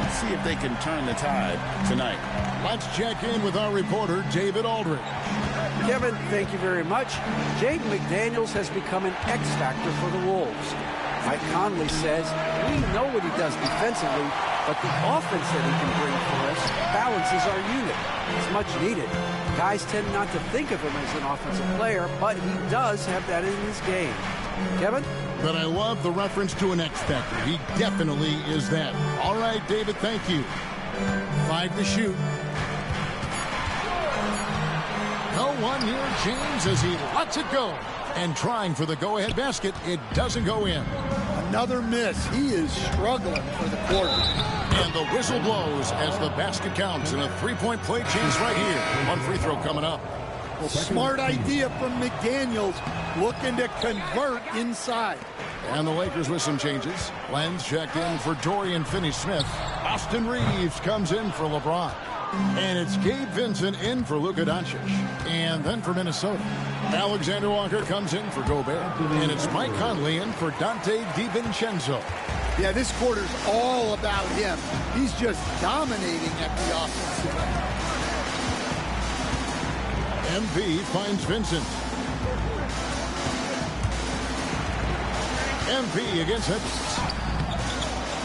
Let's see if they can turn the tide tonight. Let's check in with our reporter, David Aldridge. Kevin, thank you very much. Jaden McDaniels has become an X factor for the Wolves. Mike Conley says we know what he does defensively, but the offense that he can bring for us balances our unit. It's much needed. Guys tend not to think of him as an offensive player, but he does have that in his game. Kevin? But I love the reference to an X factor. He definitely is that. All right, David, thank you. 5 to shoot. No one near James as he lets it go. And trying for the go-ahead basket, it doesn't go in. Another miss. He is struggling for the quarter. And the whistle blows as the basket counts and a three-point play chance right here. One free throw coming up. Well, smart idea from McDaniels, looking to convert inside. And the Lakers with some changes. Lenz checked in for Dorian Finney-Smith. Austin Reeves comes in for LeBron. And it's Gabe Vincent in for Luka Doncic. And then for Minnesota, Alexander Walker comes in for Gobert. And it's Mike Conley in for Dante DiVincenzo. Yeah, this quarter's all about him. He's just dominating at the offensive end. MP finds Vincent. MP against Edwards.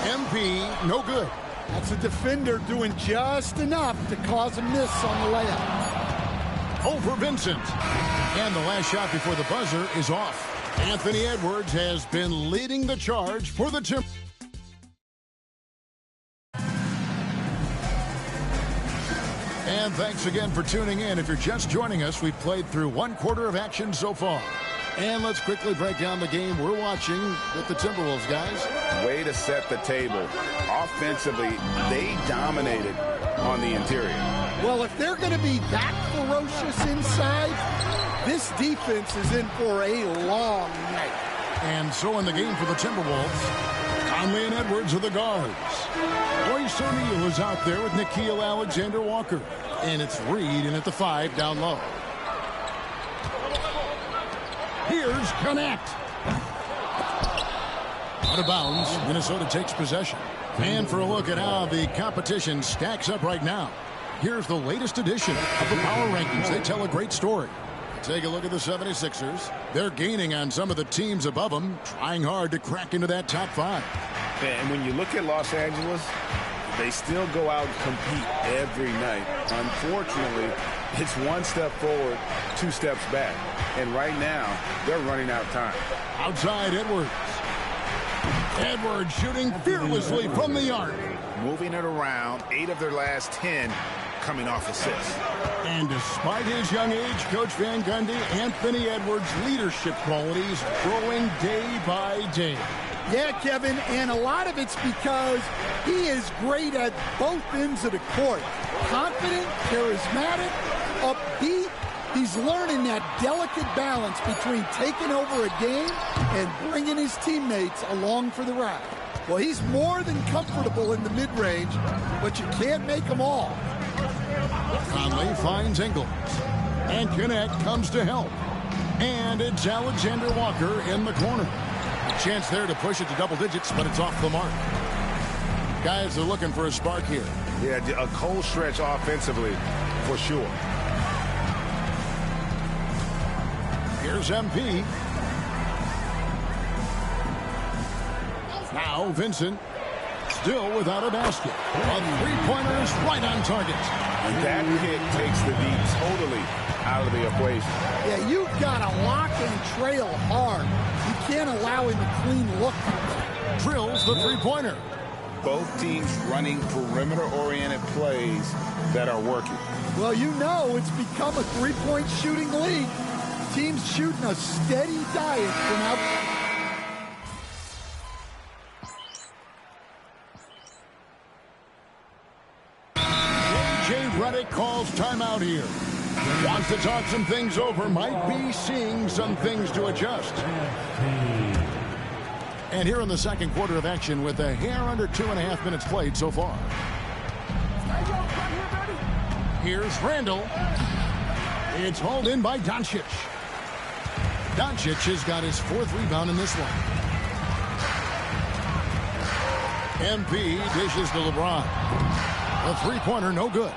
MP, no good. That's a defender doing just enough to cause a miss on the layup. Over Vincent. And the last shot before the buzzer is off. Anthony Edwards has been leading the charge for the Timberwolves. And thanks again for tuning in. If you're just joining us, we've played through 1 quarter of action so far. And let's quickly break down the game we're watching with the Timberwolves, guys. Way to set the table. Offensively, they dominated on the interior. Well, if they're going to be that ferocious inside, this defense is in for a long night. And so in the game for the Timberwolves, Conley and Edwards are the guards. Royce O'Neal is out there with Nickeil Alexander-Walker. And it's Reed in at the 5 down low. Here's Connect. Out of bounds, Minnesota takes possession. And for a look at how the competition stacks up right now, here's the latest edition of the Power Rankings. They tell a great story. Take a look at the 76ers. They're gaining on some of the teams above them, trying hard to crack into that top 5. And when you look at Los Angeles, they still go out and compete every night. Unfortunately, it's 1 step forward, 2 steps back. And right now, they're running out of time. Outside Edwards. Edwards shooting fearlessly from the arc. Moving it around, 8 of their last 10 coming off assists. And despite his young age, Coach Van Gundy, Anthony Edwards' leadership qualities growing day by day. Yeah, Kevin, and a lot of it's because he is great at both ends of the court. Confident, charismatic, upbeat. He's learning that delicate balance between taking over a game and bringing his teammates along for the ride. Well, he's more than comfortable in the mid-range, but you can't make them all. Conley finds Ingles. And Connect comes to help. And it's Alexander Walker in the corner. A chance there to push it to double digits, but it's off the mark. Guys are looking for a spark here. Yeah, a cold stretch offensively, for sure. Here's MP. Now Vincent, still without a basket. A three-pointer is right on target. And that kick takes the D totally out of the equation. Yeah, you've got to lock and trail hard. You can't allow him a clean look. Drills the three-pointer. Both teams running perimeter-oriented plays that are working. Well, you know it's become a three-point shooting league. Teams shooting a steady diet from out. Reddick calls timeout here. Wants to talk some things over. Might be seeing some things to adjust. And here in the second quarter of action with a hair under 2.5 minutes played so far. Here's Randall. It's hauled in by Doncic. Doncic has got his 4th rebound in this one. MP dishes to LeBron. A three-pointer, no good.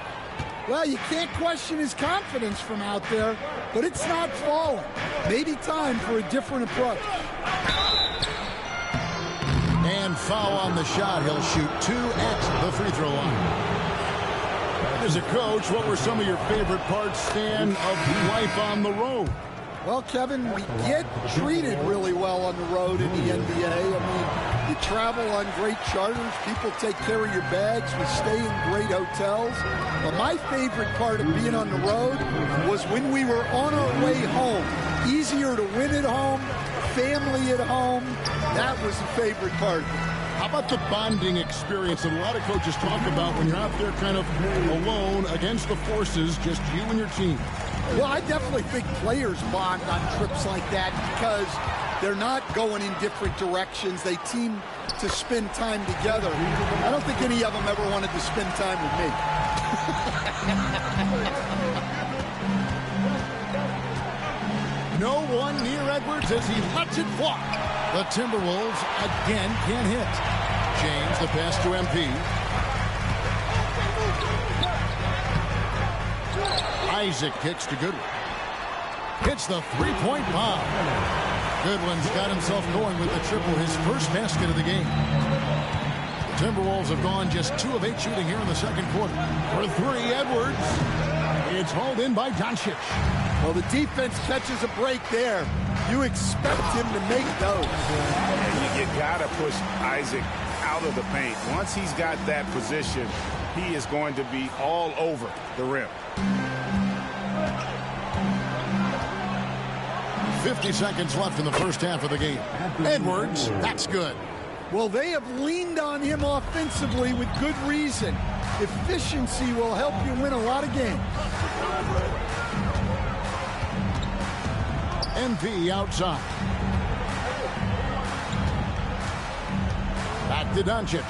Well, you can't question his confidence from out there, but it's not falling. Maybe time for a different approach. And foul on the shot. He'll shoot 2 at the free throw line. As a coach, what were some of your favorite parts, Stan, of life on the road? Well, Kevin, we get treated really well on the road in the NBA. I mean, you travel on great charters. People take care of your bags. We stay in great hotels. But my favorite part of being on the road was when we were on our way home. Easier to win at home, family at home. That was the favorite part. How about the bonding experience that a lot of coaches talk about when you're out there kind of alone against the forces, just you and your team? Well, I definitely think players bond on trips like that because they're not going in different directions. They team to spend time together. I don't think any of them ever wanted to spend time with me. No one near Edwards as he lets it fly. The Timberwolves again can't hit. James, the pass to MP. Isaac kicks to Goodwin. Hits the three-point bomb. Goodwin's got himself going with the triple, his first basket of the game. The Timberwolves have gone just 2 of 8 shooting here in the second quarter. For 3, Edwards. It's hauled in by Doncic. Well, the defense catches a break there. You expect him to make those. And you got to push Isaac out of the paint. Once he's got that position, he is going to be all over the rim. 50 seconds left in the first half of the game. Edwards, that's good. Well, they have leaned on him offensively with good reason. Efficiency will help you win a lot of games. MP outside. Back to Doncic.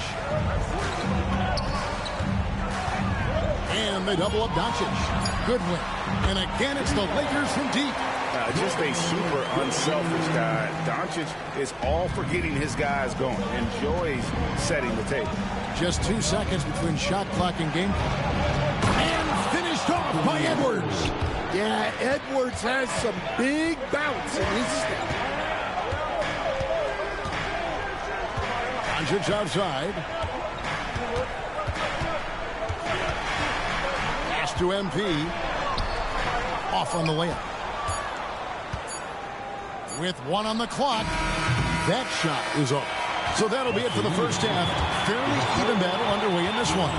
And they double up Doncic. Good win. And again, it's the Lakers from deep. Just a super unselfish guy. Doncic is all for getting his guys going. Enjoys setting the table. Just 2 seconds between shot clock and game clock. And finished off by Edwards. Yeah, Edwards has some big bounce in his step. Doncic outside. Pass to MP. Off on the layup. with 1 on the clock. That shot is off. So that'll be it for the first half. Fairly even battle underway in this one.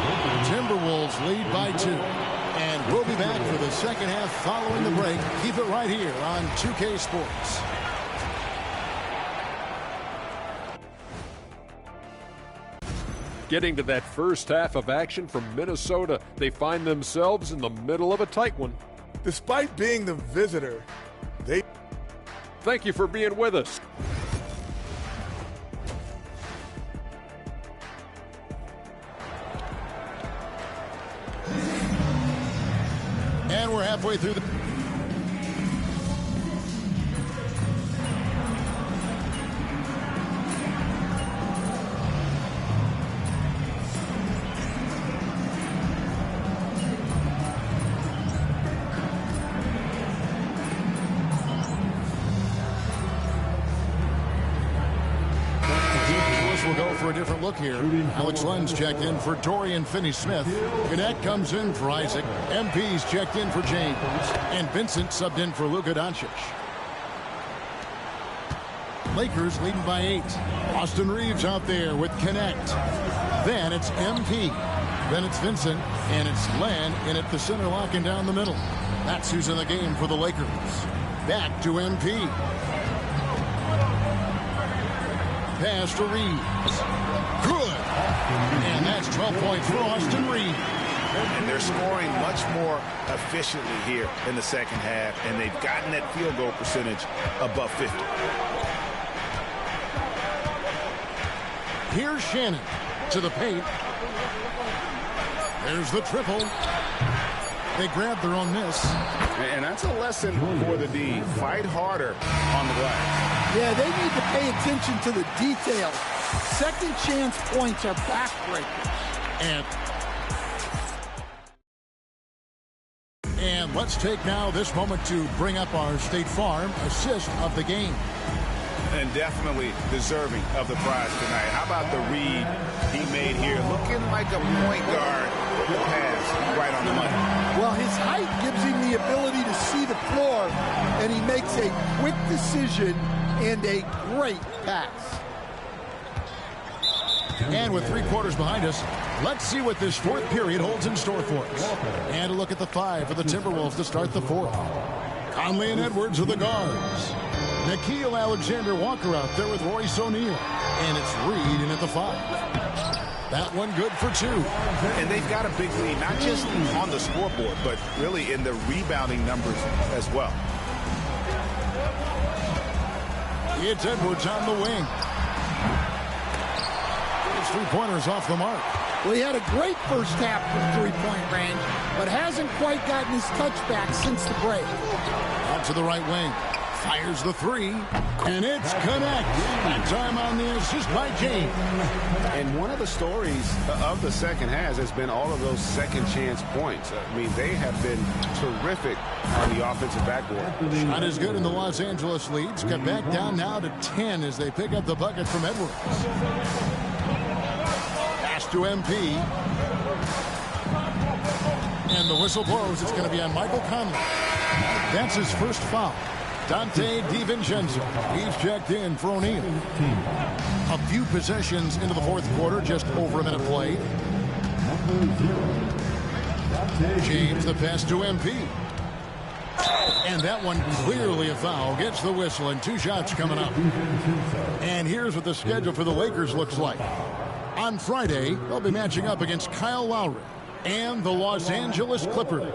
Timberwolves lead by 2. And we'll be back for the second half following the break. Keep it right here on 2K Sports. Getting to that first half of action from Minnesota, they find themselves in the middle of a tight one. Despite being the visitor, they... Thank you for being with us. And we're halfway through the... We'll go for a different look here. Alex Lund's checked in for Dorian Finney-Smith. Gannett comes in for Isaac. MP's checked in for James. And Vincent subbed in for Luka Doncic. Lakers leading by 8. Austin Reeves out there with Connect. Then it's MP. Then it's Vincent. And it's Len in at the center, locking down the middle. That's who's in the game for the Lakers. Back to MP. Pass to Reeves. Good. And that's 12 points for Austin Reeves. And they're scoring much more efficiently here in the second half, and they've gotten that field goal percentage above 50. Here's Shannon to the paint. There's the triple. They grab their own miss. And that's a lesson for the D. Fight harder on the glass. Yeah, they need to pay attention to the details. Second chance points are backbreakers. And let's take now this moment to bring up our State Farm assist of the game. And definitely deserving of the prize tonight. How about the read he made here? Looking like a point guard with the pass right on the money. Well, his height gives him the ability to see the floor, and he makes a quick decision and a great pass. And with 3 quarters behind us, let's see what this fourth period holds in store for us. And a look at the 5 for the Timberwolves to start the fourth. Conley and Edwards are the guards. Nickeil Alexander-Walker out there with Royce O'Neal. And it's Reed in at the 5. That one good for 2. And they've got a big lead, not just on the scoreboard, but really in the rebounding numbers as well. It's Edwards on the wing. His 3-pointers off the mark. Well, he had a great first half from 3-point range, but hasn't quite gotten his touch back since the break. Out to the right wing. Fires the 3, and it's connect. That time on the assist by James. And one of the stories of the second half has been all of those second chance points. I mean, they have been terrific on the offensive backboard. Shot is good, and the Los Angeles leads cut back down now to 10 as they pick up the bucket from Edwards. Pass to MP. And the whistle blows. It's going to be on Michael Conley. That's his first foul. Dante DiVincenzo. He's checked in for O'Neal. A few possessions into the fourth quarter, just over a minute played. James, the pass to MP. And that one clearly a foul. Gets the whistle, and 2 shots coming up. And here's what the schedule for the Lakers looks like. On Friday, they'll be matching up against Kyle Lowry and the Los Angeles Clippers.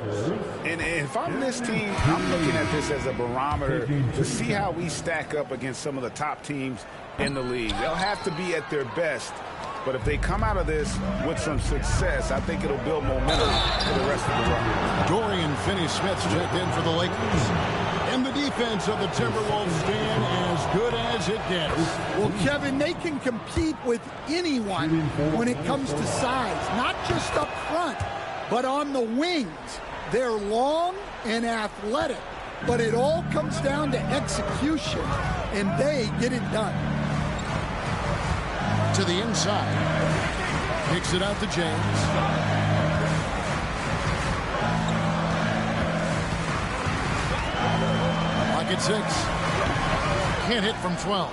And if I'm this team, I'm looking at this as a barometer to see how we stack up against some of the top teams in the league. They'll have to be at their best, but if they come out of this with some success, I think it'll build momentum for the rest of the run. Dorian Finney-Smith's checked in for the Lakers. And the defense of the Timberwolves stand as good as it gets. Well, Kevin, they can compete with anyone when it comes to size, not just up front, but on the wings. They're long and athletic, but it all comes down to execution, and they get it done. To the inside. Kicks it out to James. At 6. can't hit from 12.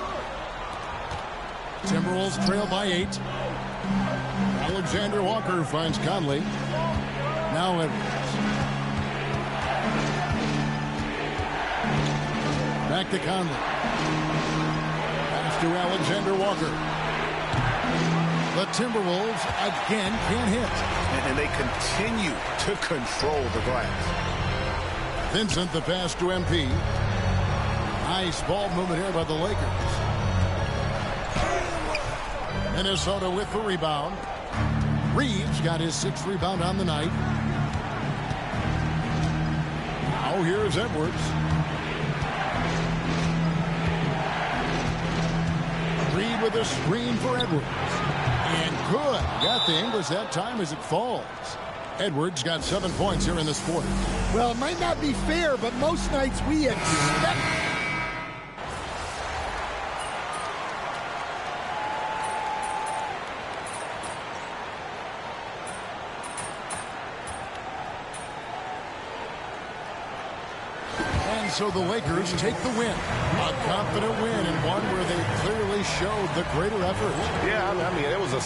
Timberwolves trail by 8. Alexander Walker finds Conley. Now Edwards. Back to Conley. Pass to Alexander Walker. The Timberwolves again can't hit. And they continue to control the glass. Vincent the pass to MP. Nice ball movement here by the Lakers. Minnesota with the rebound. Reeves got his 6th rebound on the night. Now here's Edwards. Reed with a screen for Edwards. And good. Got the English that time as it falls. Edwards got 7 points here in this quarter. Well, it might not be fair, but most nights we expect. And so the Lakers take the win. A confident win and one where they clearly showed the greater effort. Yeah, I mean, it was a...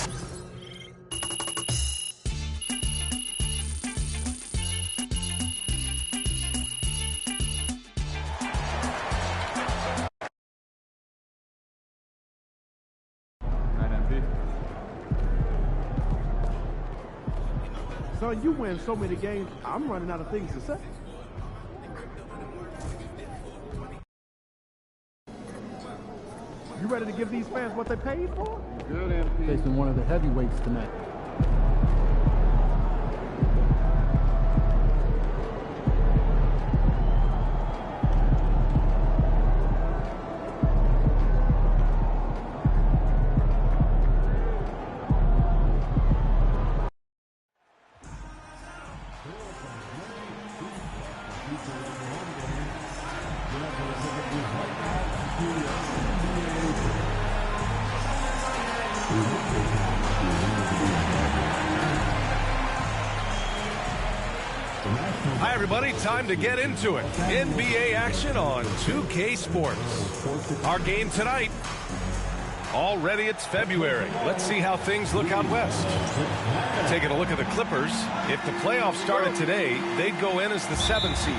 So you win so many games, I'm running out of things to say. You ready to give these fans what they paid for? Good, MP. Facing one of the heavyweights tonight. Hi, everybody. Time to get into it. NBA action on 2K Sports. Our game tonight. Already it's February. Let's see how things look out west. Taking a look at the Clippers. If the playoffs started today, they'd go in as the 7th seed.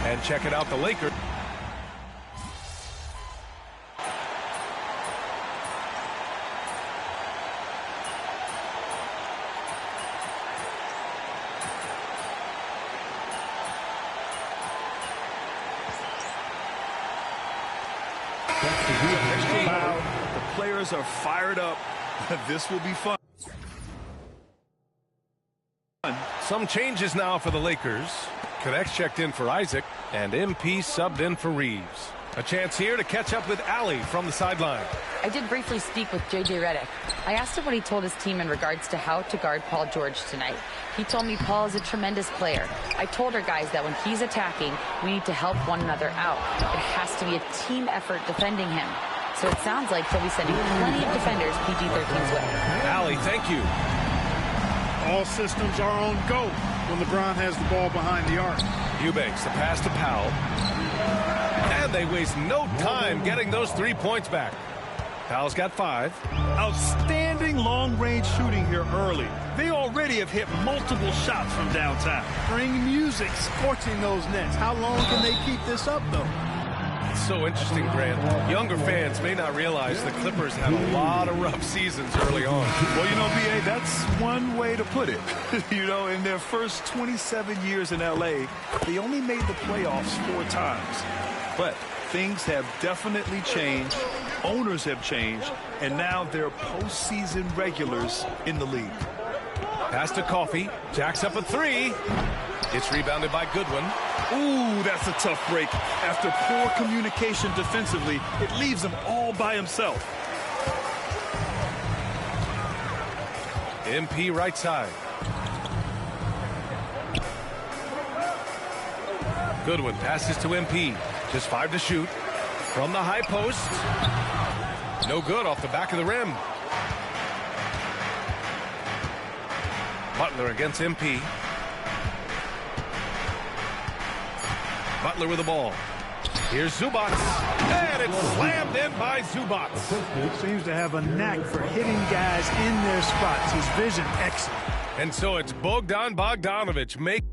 And checking out the Lakers. The players are fired up. This will be fun. Some changes now for the Lakers. Connects checked in for Isaac, and MP subbed in for Reeves. A chance here to catch up with Allie from the sideline. I did briefly speak with J.J. Redick. I asked him what he told his team in regards to how to guard Paul George tonight. He told me Paul is a tremendous player. I told our guys that when he's attacking, we need to help one another out. It has to be a team effort defending him. So it sounds like he'll be sending plenty of defenders PG-13's way. Allie, thank you. All systems are on go when LeBron has the ball behind the arc. Eubanks, the pass to Powell. And they waste no time getting those 3 points back. Powell's got 5. Outstanding long-range shooting here early. They already have hit multiple shots from downtown. Bring music, scorching those nets. How long can they keep this up, though? It's so interesting, Grant. Younger fans may not realize the Clippers had a lot of rough seasons early on. Well, you know, B.A., that's one way to put it. You know, in their first 27 years in L.A., they only made the playoffs 4 times. But things have definitely changed. Owners have changed. And now they're postseason regulars in the league. Pass to Coffey. Jacks up a 3. It's rebounded by Goodwin. Ooh, that's a tough break. After poor communication defensively, it leaves him all by himself. MP right side. Goodwin passes to MP. Just 5 to shoot. From the high post. No good off the back of the rim. Butler against MP. Butler with the ball. Here's Zubac, and it's slammed in by Zubac. Seems to have a knack for hitting guys in their spots. His vision excellent. And so it's Bogdan Bogdanovic make.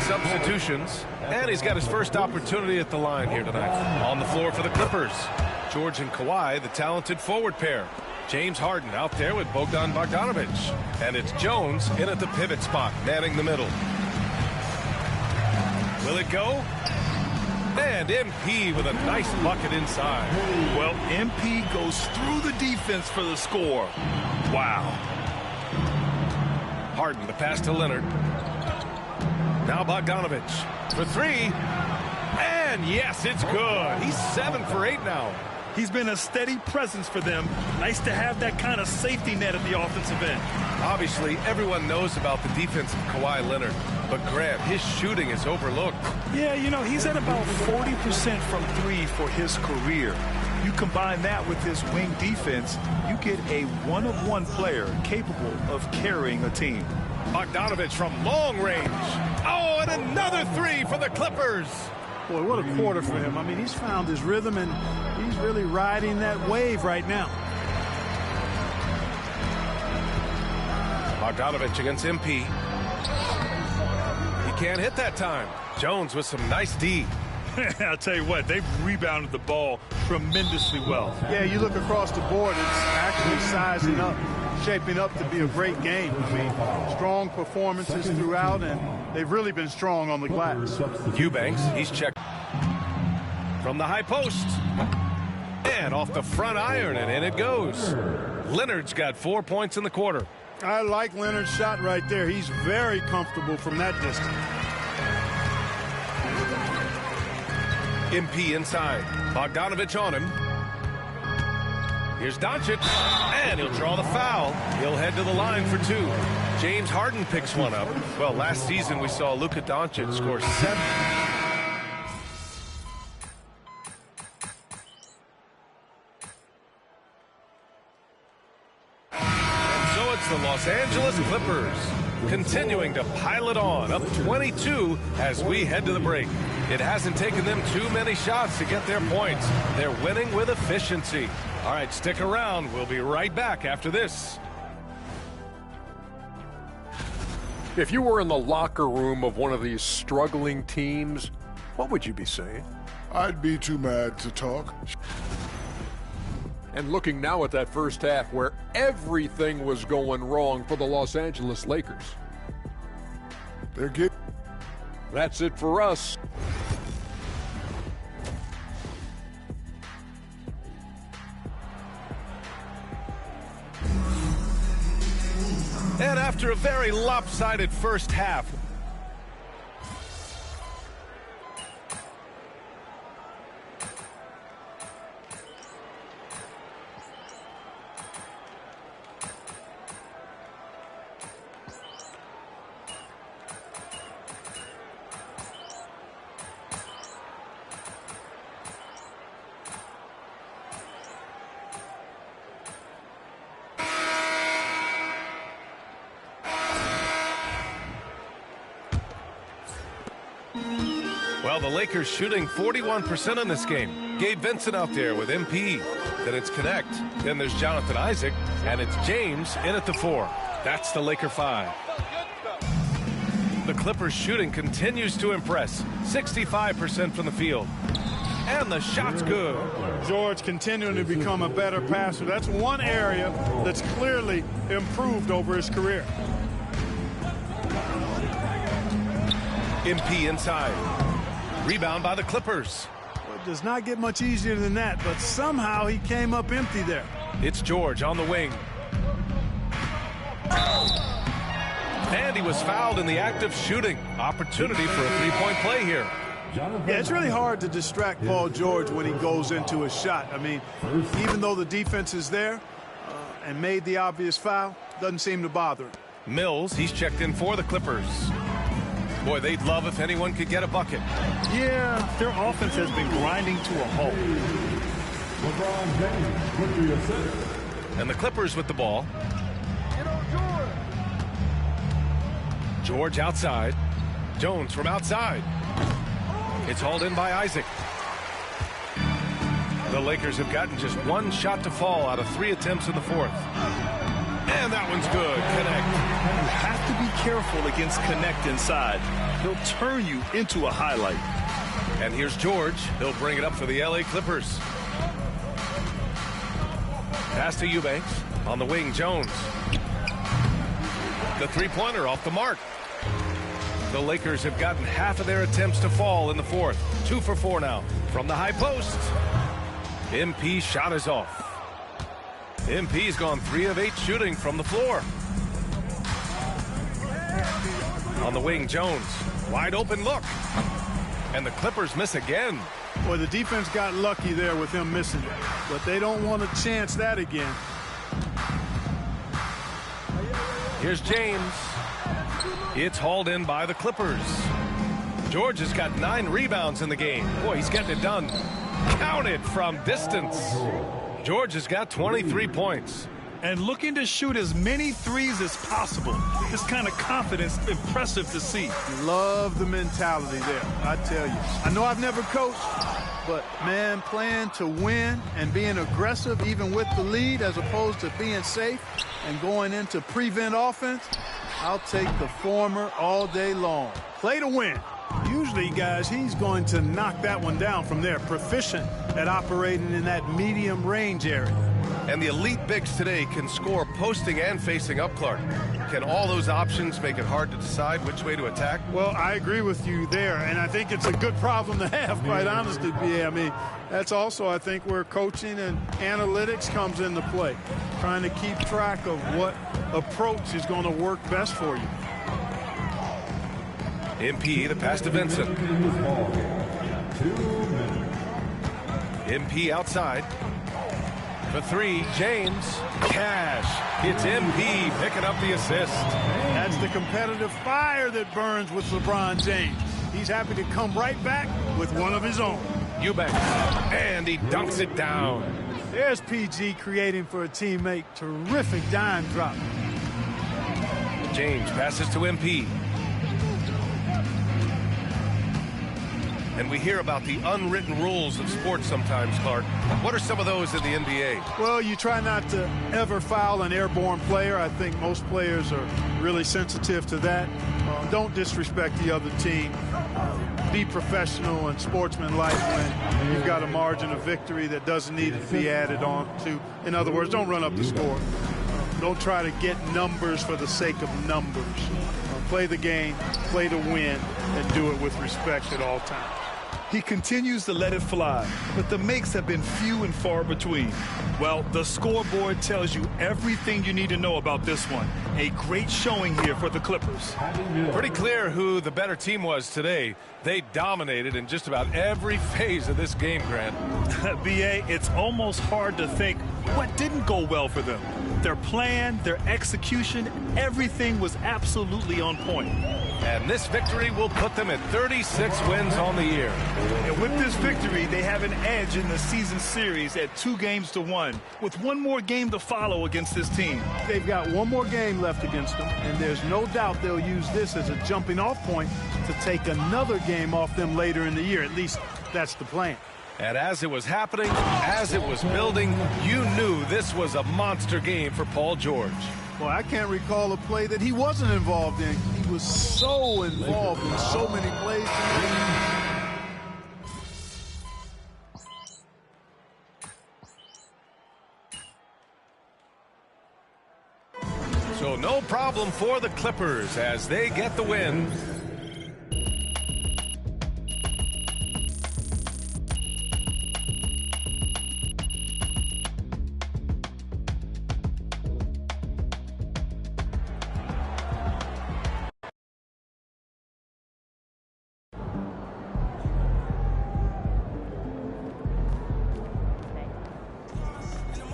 Substitutions, and he's got his first opportunity at the line here tonight. On the floor for the Clippers, George and Kawhi, the talented forward pair. James Harden out there with Bogdan Bogdanovic, and it's Jones in at the pivot spot, manning the middle. Will it go? And MP with a nice bucket inside. Well, MP goes through the defense for the score. Wow. Harden, the pass to Leonard. Now Bogdanovic for three. And yes, it's good. He's 7 for 8 now. He's been a steady presence for them. Nice to have that kind of safety net at the offensive end. Obviously, everyone knows about the defense of Kawhi Leonard, but Graham, his shooting is overlooked. Yeah, you know, he's at about 40% from three for his career. You combine that with his wing defense, you get a one-of-one player capable of carrying a team. Bogdanovic from long range. Oh, and another three for the Clippers. Boy, what a quarter for him. I mean, he's found his rhythm, and he's really riding that wave right now. Bogdanovic against MP. He can't hit that time. Jones with some nice D. I'll tell you what, they've rebounded the ball tremendously well. Yeah, you look across the board, it's actually sizing up, shaping up to be a great game. I mean, strong performances throughout, and they've really been strong on the glass. Eubanks, he's checked from the high post. And off the front iron, and in it goes. Leonard's got 4 points in the quarter. I like Leonard's shot right there. He's very comfortable from that distance. MP inside. Bogdanovic on him. Here's Doncic, and he'll draw the foul. He'll head to the line for two. James Harden picks one up. Well, last season we saw Luka Doncic score 7. And so it's the Los Angeles Clippers continuing to pile it on, up 22 as we head to the break. It hasn't taken them too many shots to get their points. They're winning with efficiency. All right, stick around. We'll be right back after this. If you were in the locker room of one of these struggling teams, what would you be saying? I'd be too mad to talk. And looking now at that first half where everything was going wrong for the Los Angeles Lakers. They're getting... That's it for us. And after a very lopsided first half, well, the Lakers shooting 41% in this game. Gabe Vincent out there with MP. Then it's Connect. Then there's Jonathan Isaac. And it's James in at the 4. That's the Laker 5. The Clippers shooting continues to impress. 65% from the field. And the shot's good. George continuing to become a better passer. That's one area that's clearly improved over his career. MP inside. Rebound by the Clippers. Well, it does not get much easier than that, but somehow he came up empty there. It's George on the wing. And he was fouled in the act of shooting. Opportunity for a three-point play here. Yeah, it's really hard to distract Paul George when he goes into a shot. I mean, even though the defense is there and made the obvious foul, doesn't seem to bother him. Mills, he's checked in for the Clippers. Boy, they'd love if anyone could get a bucket. Yeah, their offense has been grinding to a halt. And the Clippers with the ball. George outside. Jones from outside. It's hauled in by Isaac. The Lakers have gotten just one shot to fall out of 3 attempts in the fourth. And that one's good. Connect. You have to be careful against Connect inside. He'll turn you into a highlight. And here's George. He'll bring it up for the LA Clippers. Pass to Eubanks. On the wing, Jones. The three-pointer off the mark. The Lakers have gotten half of their attempts to fall in the fourth. 2 for 4 now. From the high post. MP shot is off. MP's gone 3 of 8 shooting from the floor. On the wing, Jones. Wide open look. And the Clippers miss again. Boy, the defense got lucky there with him missing it. But they don't want to chance that again. Here's James. It's hauled in by the Clippers. George has got 9 rebounds in the game. Boy, he's getting it done. Counted from distance. George has got 23 points. And looking to shoot as many threes as possible. This kind of confidence, impressive to see. Love the mentality there, I tell you. I know I've never coached, but, man, playing to win and being aggressive even with the lead as opposed to being safe and going into prevent offense, I'll take the former all day long. Play to win. Usually, guys, he's going to knock that one down from there. Proficient at operating in that medium range area. And the elite bigs today can score posting and facing up, Clark. Can all those options make it hard to decide which way to attack? Well, I agree with you there, and I think it's a good problem to have, quite honestly, B.A. I mean, that's also, I think, where coaching and analytics comes into play. Trying to keep track of what approach is going to work best for you. MP, the pass to Vincent. MP outside. For 3, James. Cash. It's MP picking up the assist. That's the competitive fire that burns with LeBron James. He's happy to come right back with one of his own. Eubanks. And he dunks it down. There's PG creating for a teammate. Terrific dime drop. James passes to MP. And we hear about the unwritten rules of sports sometimes, Clark. What are some of those in the NBA? Well, you try not to ever foul an airborne player. I think most players are really sensitive to that. Don't disrespect the other team. Be professional and sportsmanlike when you've got a margin of victory that doesn't need to be added on to. In other words, don't run up the score. Don't try to get numbers for the sake of numbers. Play the game, play to win, and do it with respect at all times. He continues to let it fly, but the makes have been few and far between. Well, the scoreboard tells you everything you need to know about this one. A great showing here for the Clippers. Pretty clear who the better team was today. They dominated in just about every phase of this game, Grant. B.A., it's almost hard to think what didn't go well for them. Their plan, their execution, everything was absolutely on point. And this victory will put them at 36 wins on the year. And with this victory, they have an edge in the season series at 2-1, with one more game to follow against this team. They've got one more game left against them, and there's no doubt they'll use this as a jumping-off point to take another game off them later in the year. At least that's the plan. And as it was happening, as it was building, you knew this was a monster game for Paul George. Well, I can't recall a play that he wasn't involved in. He was so involved in so many plays. So no problem for the Clippers as they get the win.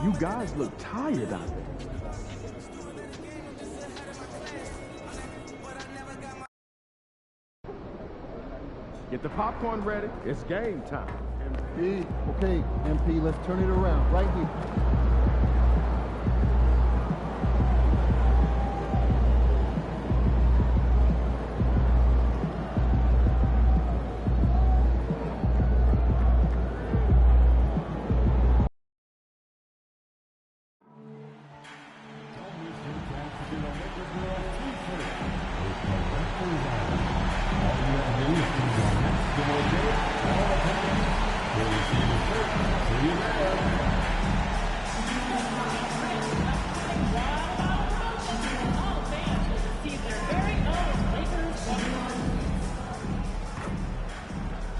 You guys look tired out there. Get the popcorn ready. It's game time. MP. Okay, MP, let's turn it around right here.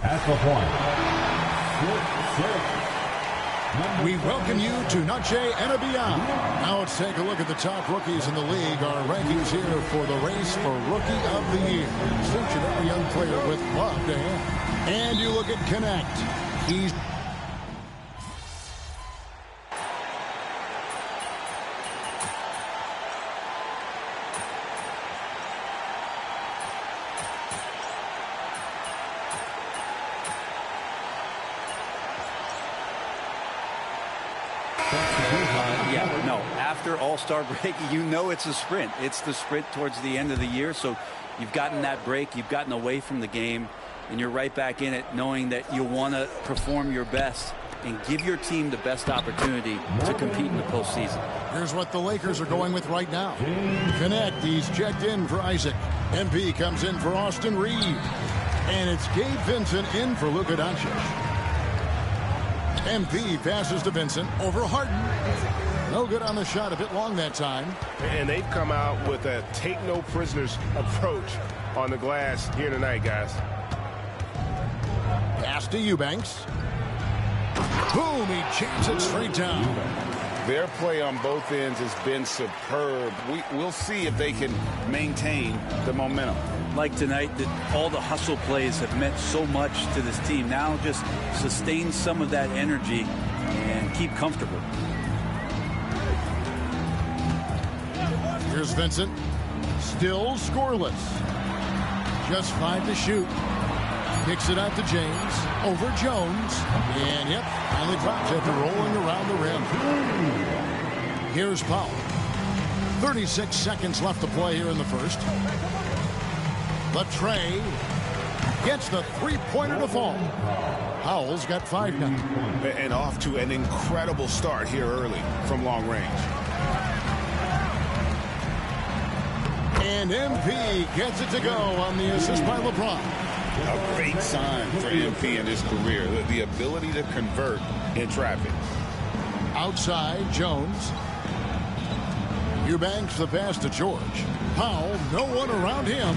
At the point. We welcome you to Noche and Beyond. Now let's take a look at the top rookies in the league. Our rankings here for the race for Rookie of the Year. Each and every young player with love to him. And you look at Connect. He's After All-Star break, you know it's a sprint. It's the sprint towards the end of the year. So you've gotten that break. You've gotten away from the game. And you're right back in it knowing that you want to perform your best and give your team the best opportunity to compete in the postseason. Here's what the Lakers are going with right now. Connect. He's checked in for Isaac. MP comes in for Austin Reeves. And it's Gabe Vincent in for Luka Doncic. MP passes to Vincent over Harden. No good on the shot, a bit long that time. And they've come out with a take-no-prisoners approach on the glass here tonight, guys. Pass to Eubanks. Boom, he jams it straight down. Their play on both ends has been superb. We'll see if they can maintain the momentum. Like tonight, all the hustle plays have meant so much to this team. Now just sustain some of that energy and keep comfortable. Here's Vincent. Still scoreless. Just 5 to shoot. Kicks it out to James. Over Jones. And yep, finally drops after rolling around the rim. Here's Powell. 36 seconds left to play here in the first. Latrey gets the three-pointer to fall. Powell's got 5 now. And off to an incredible start here early from long range. And MP gets it to go on the assist by LeBron. A great sign for MP in his career, the ability to convert in traffic. Outside, Jones. Eubanks the pass to George. Powell, no one around him.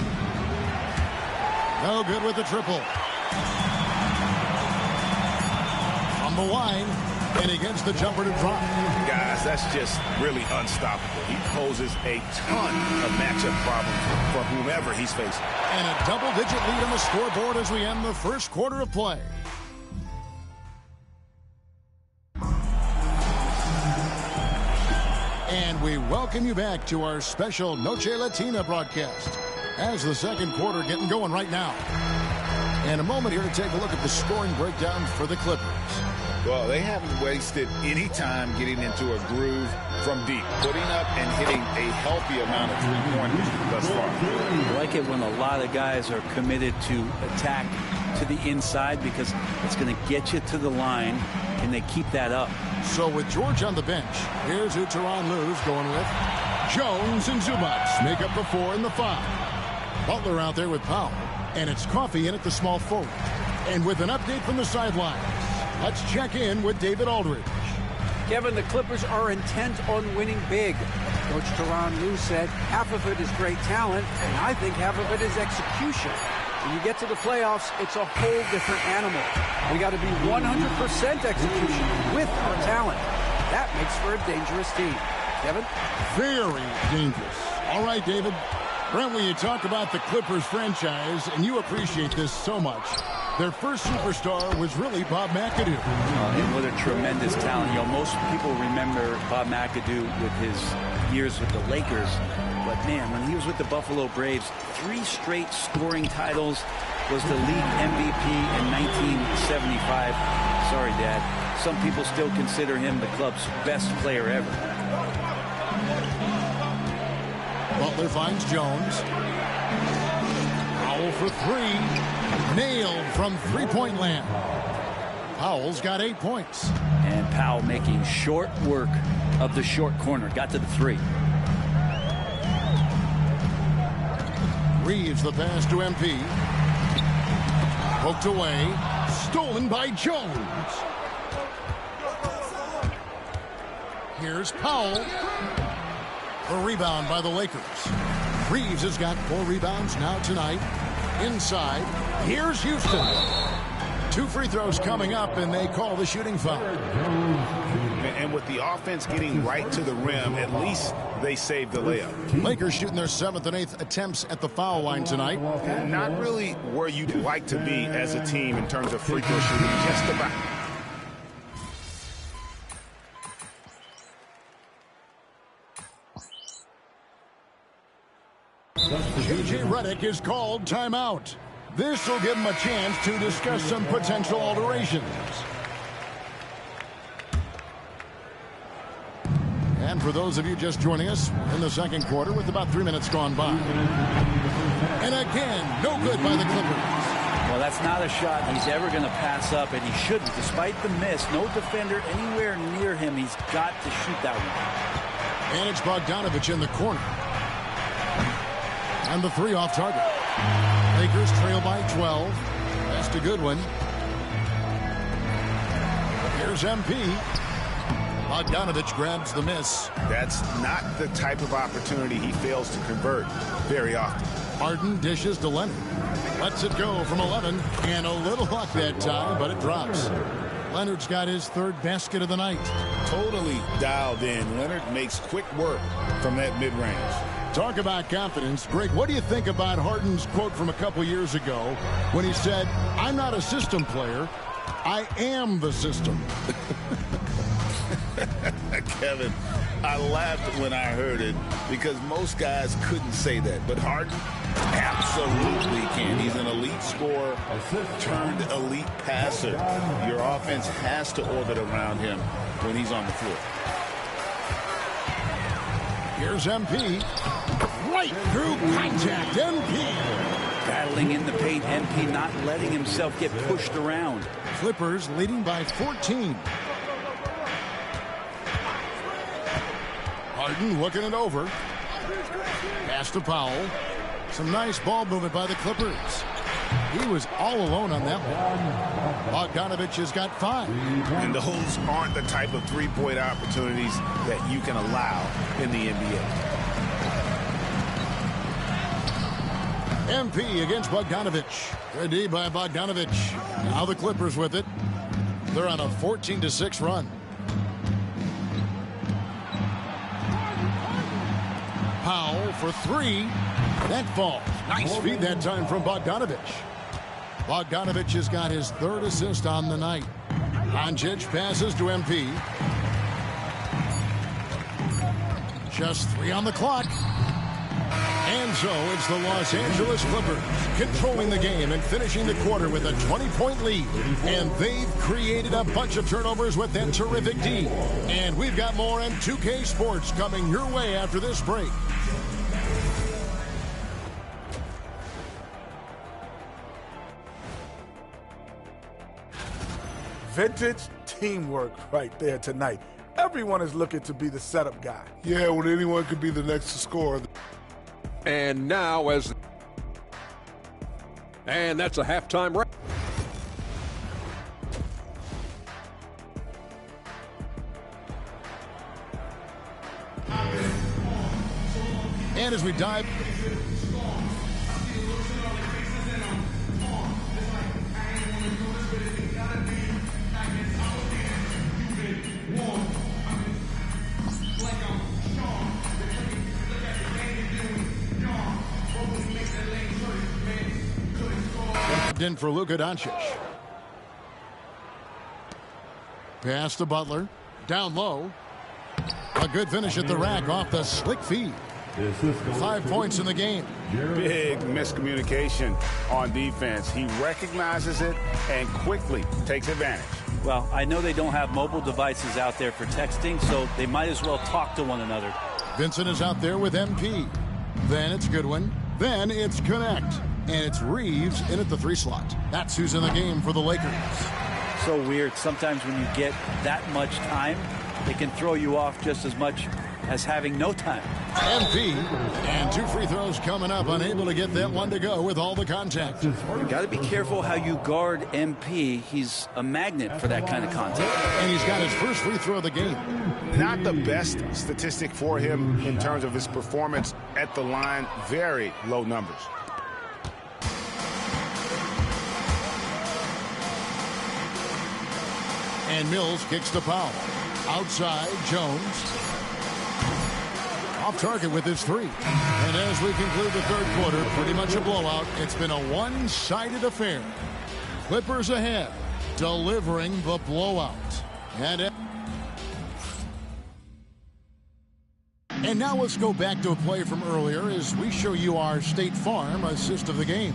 No good with the triple. From the line, and he gets the jumper to drop. Guys, that's just really unstoppable. He poses a ton of matchup problems for whomever he's facing. And a double-digit lead on the scoreboard as we end the first quarter of play. And we welcome you back to our special Noche Latina broadcast as the second quarter getting going right now. And a moment here to take a look at the scoring breakdown for the Clippers. Well, they haven't wasted any time getting into a groove from deep, putting up and hitting a healthy amount of three-pointers thus far. I like it when a lot of guys are committed to attack to the inside because it's going to get you to the line. Can they keep that up? So with George on the bench, here's who Tyronn Lue's going with. Jones and Zubac make up the 4 and the 5. Butler out there with Powell. And it's Coffey in at the small forward. And with an update from the sidelines, let's check in with David Aldridge. Kevin, the Clippers are intent on winning big. Coach Tyronn Lue said half of it is great talent, and I think half of it is execution. When you get to the playoffs, it's a whole different animal. We got to be 100% execution with our talent. That makes for a dangerous team. Kevin? Very dangerous. All right, David. Brent, when you talk about the Clippers franchise, and you appreciate this so much, their first superstar was really Bob McAdoo. And what a tremendous talent. You know, most people remember Bob McAdoo with his years with the Lakers. But, man, when he was with the Buffalo Braves, 3 straight scoring titles, was the league MVP in 1975. Sorry, Dad. Some people still consider him the club's best player ever. Butler finds Jones. Powell for 3. Nailed from three-point land. Powell's got 8 points. And Powell making short work of the short corner. Got to the 3. Reeves the pass to MP. Poked away. Stolen by Jones. Here's Powell. The rebound by the Lakers. Reeves has got 4 rebounds now tonight. Inside. Here's Houston. 2 free throws coming up, and they call the shooting foul. And with the offense getting right to the rim, at least they saved the layup. Lakers shooting their 7th and 8th attempts at the foul line tonight. Not really where you'd like to be as a team in terms of free throw shooting, just about. J.J. Redick is called timeout. This will give him a chance to discuss some potential alterations. And for those of you just joining us in the second quarter with about 3 minutes gone by. And again, no good by the Clippers. Well, that's not a shot he's ever going to pass up, and he shouldn't. Despite the miss, no defender anywhere near him. He's got to shoot that one. And it's Bogdanovich in the corner. And the 3 off target. Lakers trail by 12. That's a good one. Here's MP. Bogdanovich grabs the miss. That's not the type of opportunity he fails to convert very often. Harden dishes to Leonard. Lets it go from 11. And a little luck that time, but it drops. Leonard's got his 3rd basket of the night. Totally dialed in. Leonard makes quick work from that mid-range. Talk about confidence. Greg, what do you think about Harden's quote from a couple years ago when he said, "I'm not a system player, I am the system"? Kevin, I laughed when I heard it because most guys couldn't say that. But Harden absolutely can. He's an elite scorer turned elite passer. Your offense has to orbit around him when he's on the floor. Here's MP. Right through contact. MP. Battling in the paint. MP not letting himself get pushed around. Clippers leading by 14. Harden looking it over. Pass to Powell. Some nice ball movement by the Clippers. He was all alone on that one. Bogdanovich has got 5. And those aren't the type of three-point opportunities that you can allow in the NBA. MP against Bogdanovich. Good D by Bogdanovich. Now the Clippers with it. They're on a 14-6 run. Powell for 3. That falls. Nice feed that time from Bogdanovich. Bogdanovich has got his 3rd assist on the night. Doncic passes to MP. Just 3 on the clock. And so it's the Los Angeles Clippers controlling the game and finishing the quarter with a 20-point lead. And they've created a bunch of turnovers with that terrific D. And we've got more in 2K Sports coming your way after this break. Vintage teamwork right there tonight. Everyone is looking to be the setup guy. Yeah, when anyone could be the next to score. And now and that's a halftime wrap. And as we dive. In for Luka Doncic. Pass to Butler. Down low. A good finish at the rack off the slick feed. 5 points in the game. Big miscommunication on defense. He recognizes it and quickly takes advantage. Well, I know they don't have mobile devices out there for texting, so they might as well talk to one another. Vincent is out there with MP. Then it's Goodwin. Then it's Connect. And it's Reeves in at the 3 slot. That's who's in the game for the Lakers. So weird. Sometimes when you get that much time, it can throw you off just as much as having no time. MP, and 2 free throws coming up, unable to get that one to go with all the contact. You got to be careful how you guard MP. He's a magnet for that kind of contact. And he's got his first free throw of the game. Not the best statistic for him in terms of his performance at the line. Very low numbers. And Mills kicks to Powell. Outside, Jones. Off target with his 3. And as we conclude the third quarter, pretty much a blowout. It's been a one-sided affair. Clippers ahead, delivering the blowout. And now let's go back to a play from earlier as we show you our State Farm assist of the game.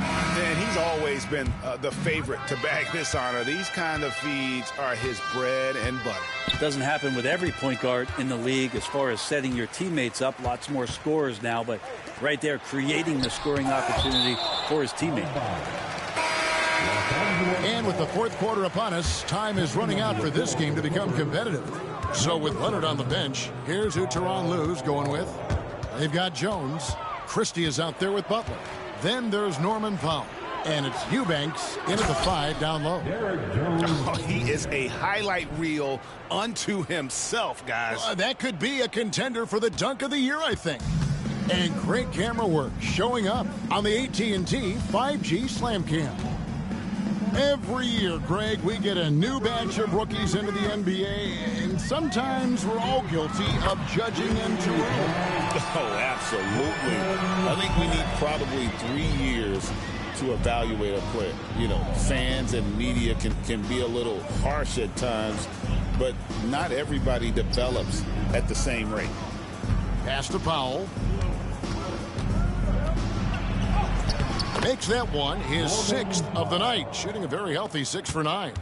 And he's always been the favorite to bag this honor. These kind of feeds are his bread and butter. It doesn't happen with every point guard in the league as far as setting your teammates up. Lots more scorers now, but right there creating the scoring opportunity for his teammate. And with the fourth quarter upon us, time is running out for this game to become competitive. So with Leonard on the bench, here's who Tyronn Lue's going with. They've got Jones. Christie is out there with Butler. Then there's Norman Powell. And it's Eubanks into the 5 down low. Oh, he is a highlight reel unto himself, guys. That could be a contender for the dunk of the year, I think. And great camera work showing up on the AT&T 5G Slam Cam. Every year, Greg, we get a new batch of rookies into the NBA, and sometimes we're all guilty of judging them too early. Oh, absolutely. I think we need probably 3 years to evaluate a player. You know, fans and media can be a little harsh at times, but not everybody develops at the same rate. Pass to Powell. Makes that one his 6th of the night, shooting a very healthy 6 for 9.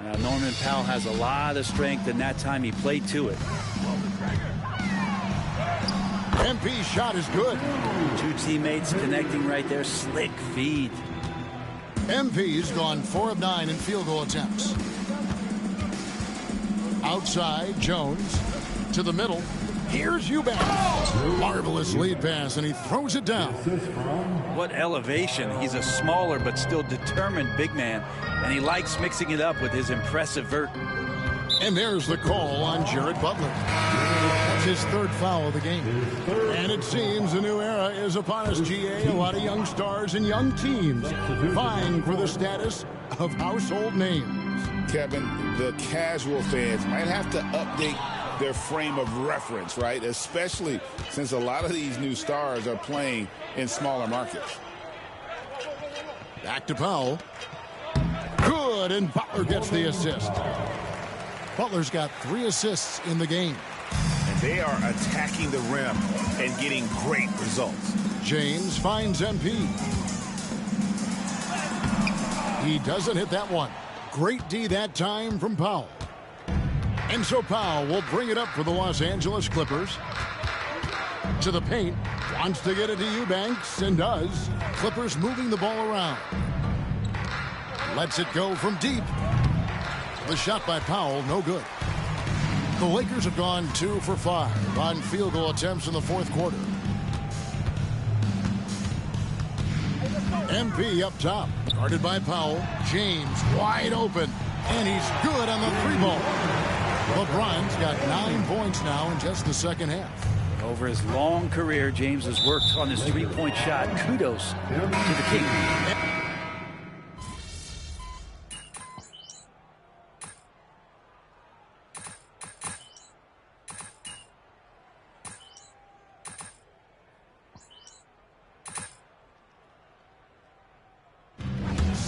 Now, Norman Powell has a lot of strength, and that time he played to it. MP's shot is good. 2 teammates connecting right there. Slick feed. MP's gone 4 of 9 in field goal attempts. Outside, Jones to the middle. Here's Eubanks. Marvelous lead pass, and he throws it down. What elevation. He's a smaller but still determined big man, and he likes mixing it up with his impressive vert. And there's the call on Jared Butler. That's his 3rd foul of the game. And it seems a new era is upon us, GA. A lot of young stars and young teams vying for the status of household names. Kevin, the casual fans might have to update their frame of reference, right? Especially since a lot of these new stars are playing in smaller markets. Back to Powell. Good, and Butler gets the assist. Butler's got 3 assists in the game. And they are attacking the rim and getting great results. James finds MP. He doesn't hit that one. Great D that time from Powell. And so Powell will bring it up for the Los Angeles Clippers. To the paint. Wants to get it to Eubanks, and does. Clippers moving the ball around. Lets it go from deep. The shot by Powell, no good. The Lakers have gone 2 for 5 on field goal attempts in the fourth quarter. MP up top, guarded by Powell. James wide open, and he's good on the 3-ball. LeBron's got 9 points now in just the second half. Over his long career, James has worked on his 3-point shot. Kudos to the King.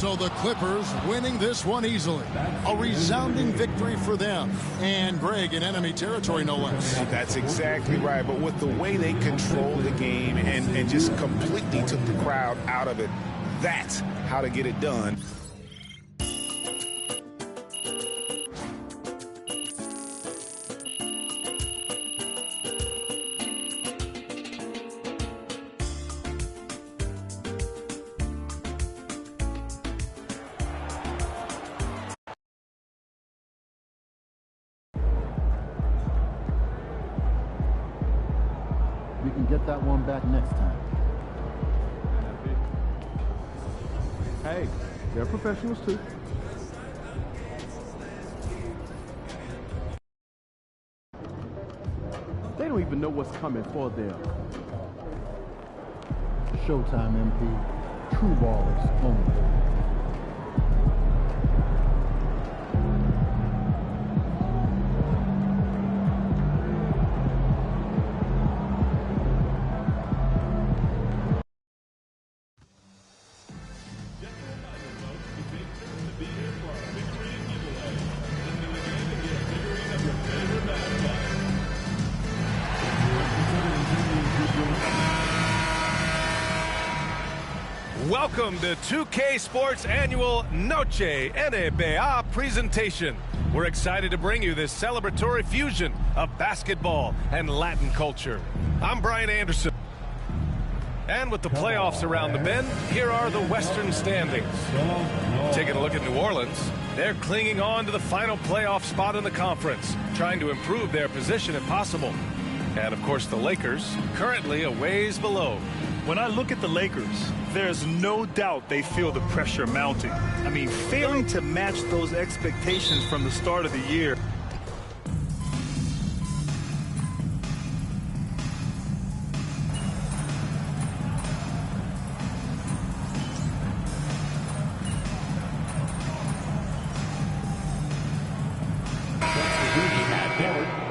So the Clippers winning this one easily. A resounding victory for them. And Greg in enemy territory, no less. That's exactly right. But with the way they controlled the game and just completely took the crowd out of it, that's how to get it done. We can get that one back next time. Hey, they're professionals too. They don't even know what's coming for them. Showtime, MP. True ballers only. Welcome to 2K Sports Annual Noche NBA presentation. We're excited to bring you this celebratory fusion of basketball and Latin culture. I'm Brian Anderson. And with the playoffs around the bend, here are the Western standings. Taking a look at New Orleans, they're clinging on to the final playoff spot in the conference, trying to improve their position if possible. And of course the Lakers, currently a ways below. When I look at the Lakers, there's no doubt they feel the pressure mounting. I mean, failing to match those expectations from the start of the year.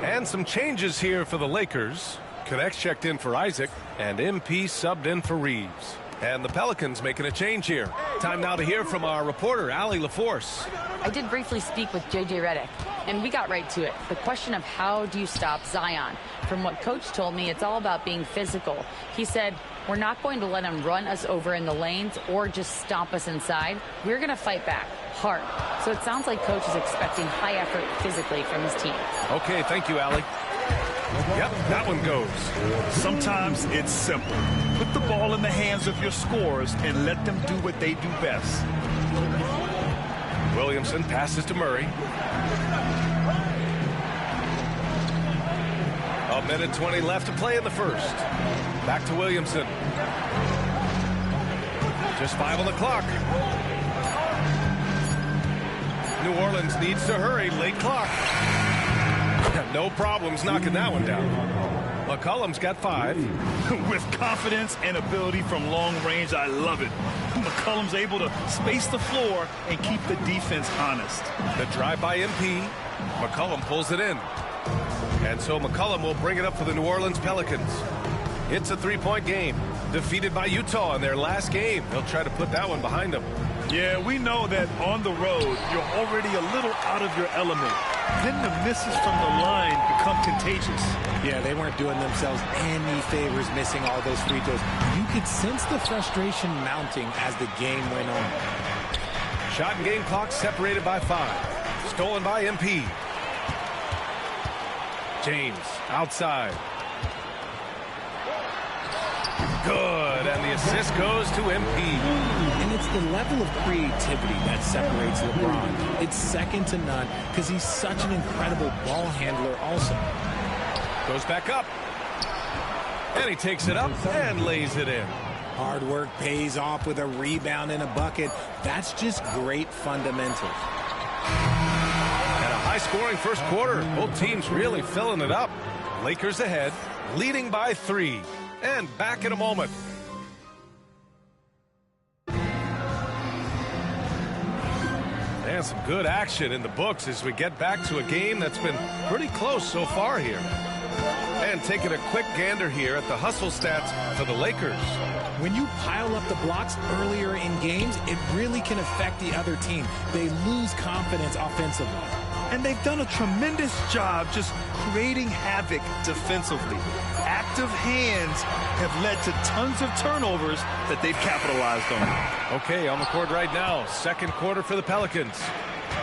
And some changes here for the Lakers. Connects checked in for Isaac, and MP subbed in for Reeves. And the Pelicans making a change here. Time now to hear from our reporter, Allie LaForce. I did briefly speak with J.J. Redick, and we got right to it. The question of how do you stop Zion? From what Coach told me, it's all about being physical. He said, we're not going to let him run us over in the lanes or just stomp us inside. We're going to fight back hard. So it sounds like Coach is expecting high effort physically from his team. Okay, thank you, Allie. Yep, that one goes. Sometimes it's simple. Put the ball in the hands of your scorers and let them do what they do best. Williamson passes to Murray. A minute 20 left to play in the first. Back to Williamson. Just 5 on the clock. New Orleans needs to hurry. Late clock. No problems knocking that one down. McCollum's got 5. With confidence and ability from long range, I love it. McCollum's able to space the floor and keep the defense honest. The drive by MP. McCollum pulls it in. And so McCollum will bring it up for the New Orleans Pelicans. It's a 3-point game. Defeated by Utah in their last game. They'll try to put that one behind them. Yeah, we know that on the road, you're already a little out of your element. Then the misses from the line become contagious. Yeah, they weren't doing themselves any favors missing all those free throws. You could sense the frustration mounting as the game went on. Shot and game clock separated by 5. Stolen by MP. James outside. Good, and the assist goes to MP. And it's the level of creativity that separates LeBron. It's second to none because he's such an incredible ball handler also. Goes back up. And he takes it up and lays it in. Hard work pays off with a rebound and a bucket. That's just great fundamentals. And a high-scoring first quarter. Both teams really filling it up. Lakers ahead, leading by 3. And back in a moment. And some good action in the books as we get back to a game that's been pretty close so far here. And taking a quick gander here at the hustle stats for the Lakers. When you pile up the blocks earlier in games, it really can affect the other team. They lose confidence offensively. And they've done a tremendous job just creating havoc defensively. Active hands have led to tons of turnovers that they've capitalized on. Okay, on the court right now, second quarter for the Pelicans.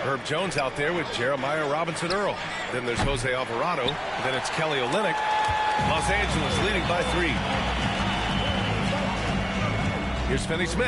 Herb Jones out there with Jeremiah Robinson-Earl. Then there's Jose Alvarado. Then it's Kelly Olynyk. Los Angeles leading by 3. Here's Finney Smith.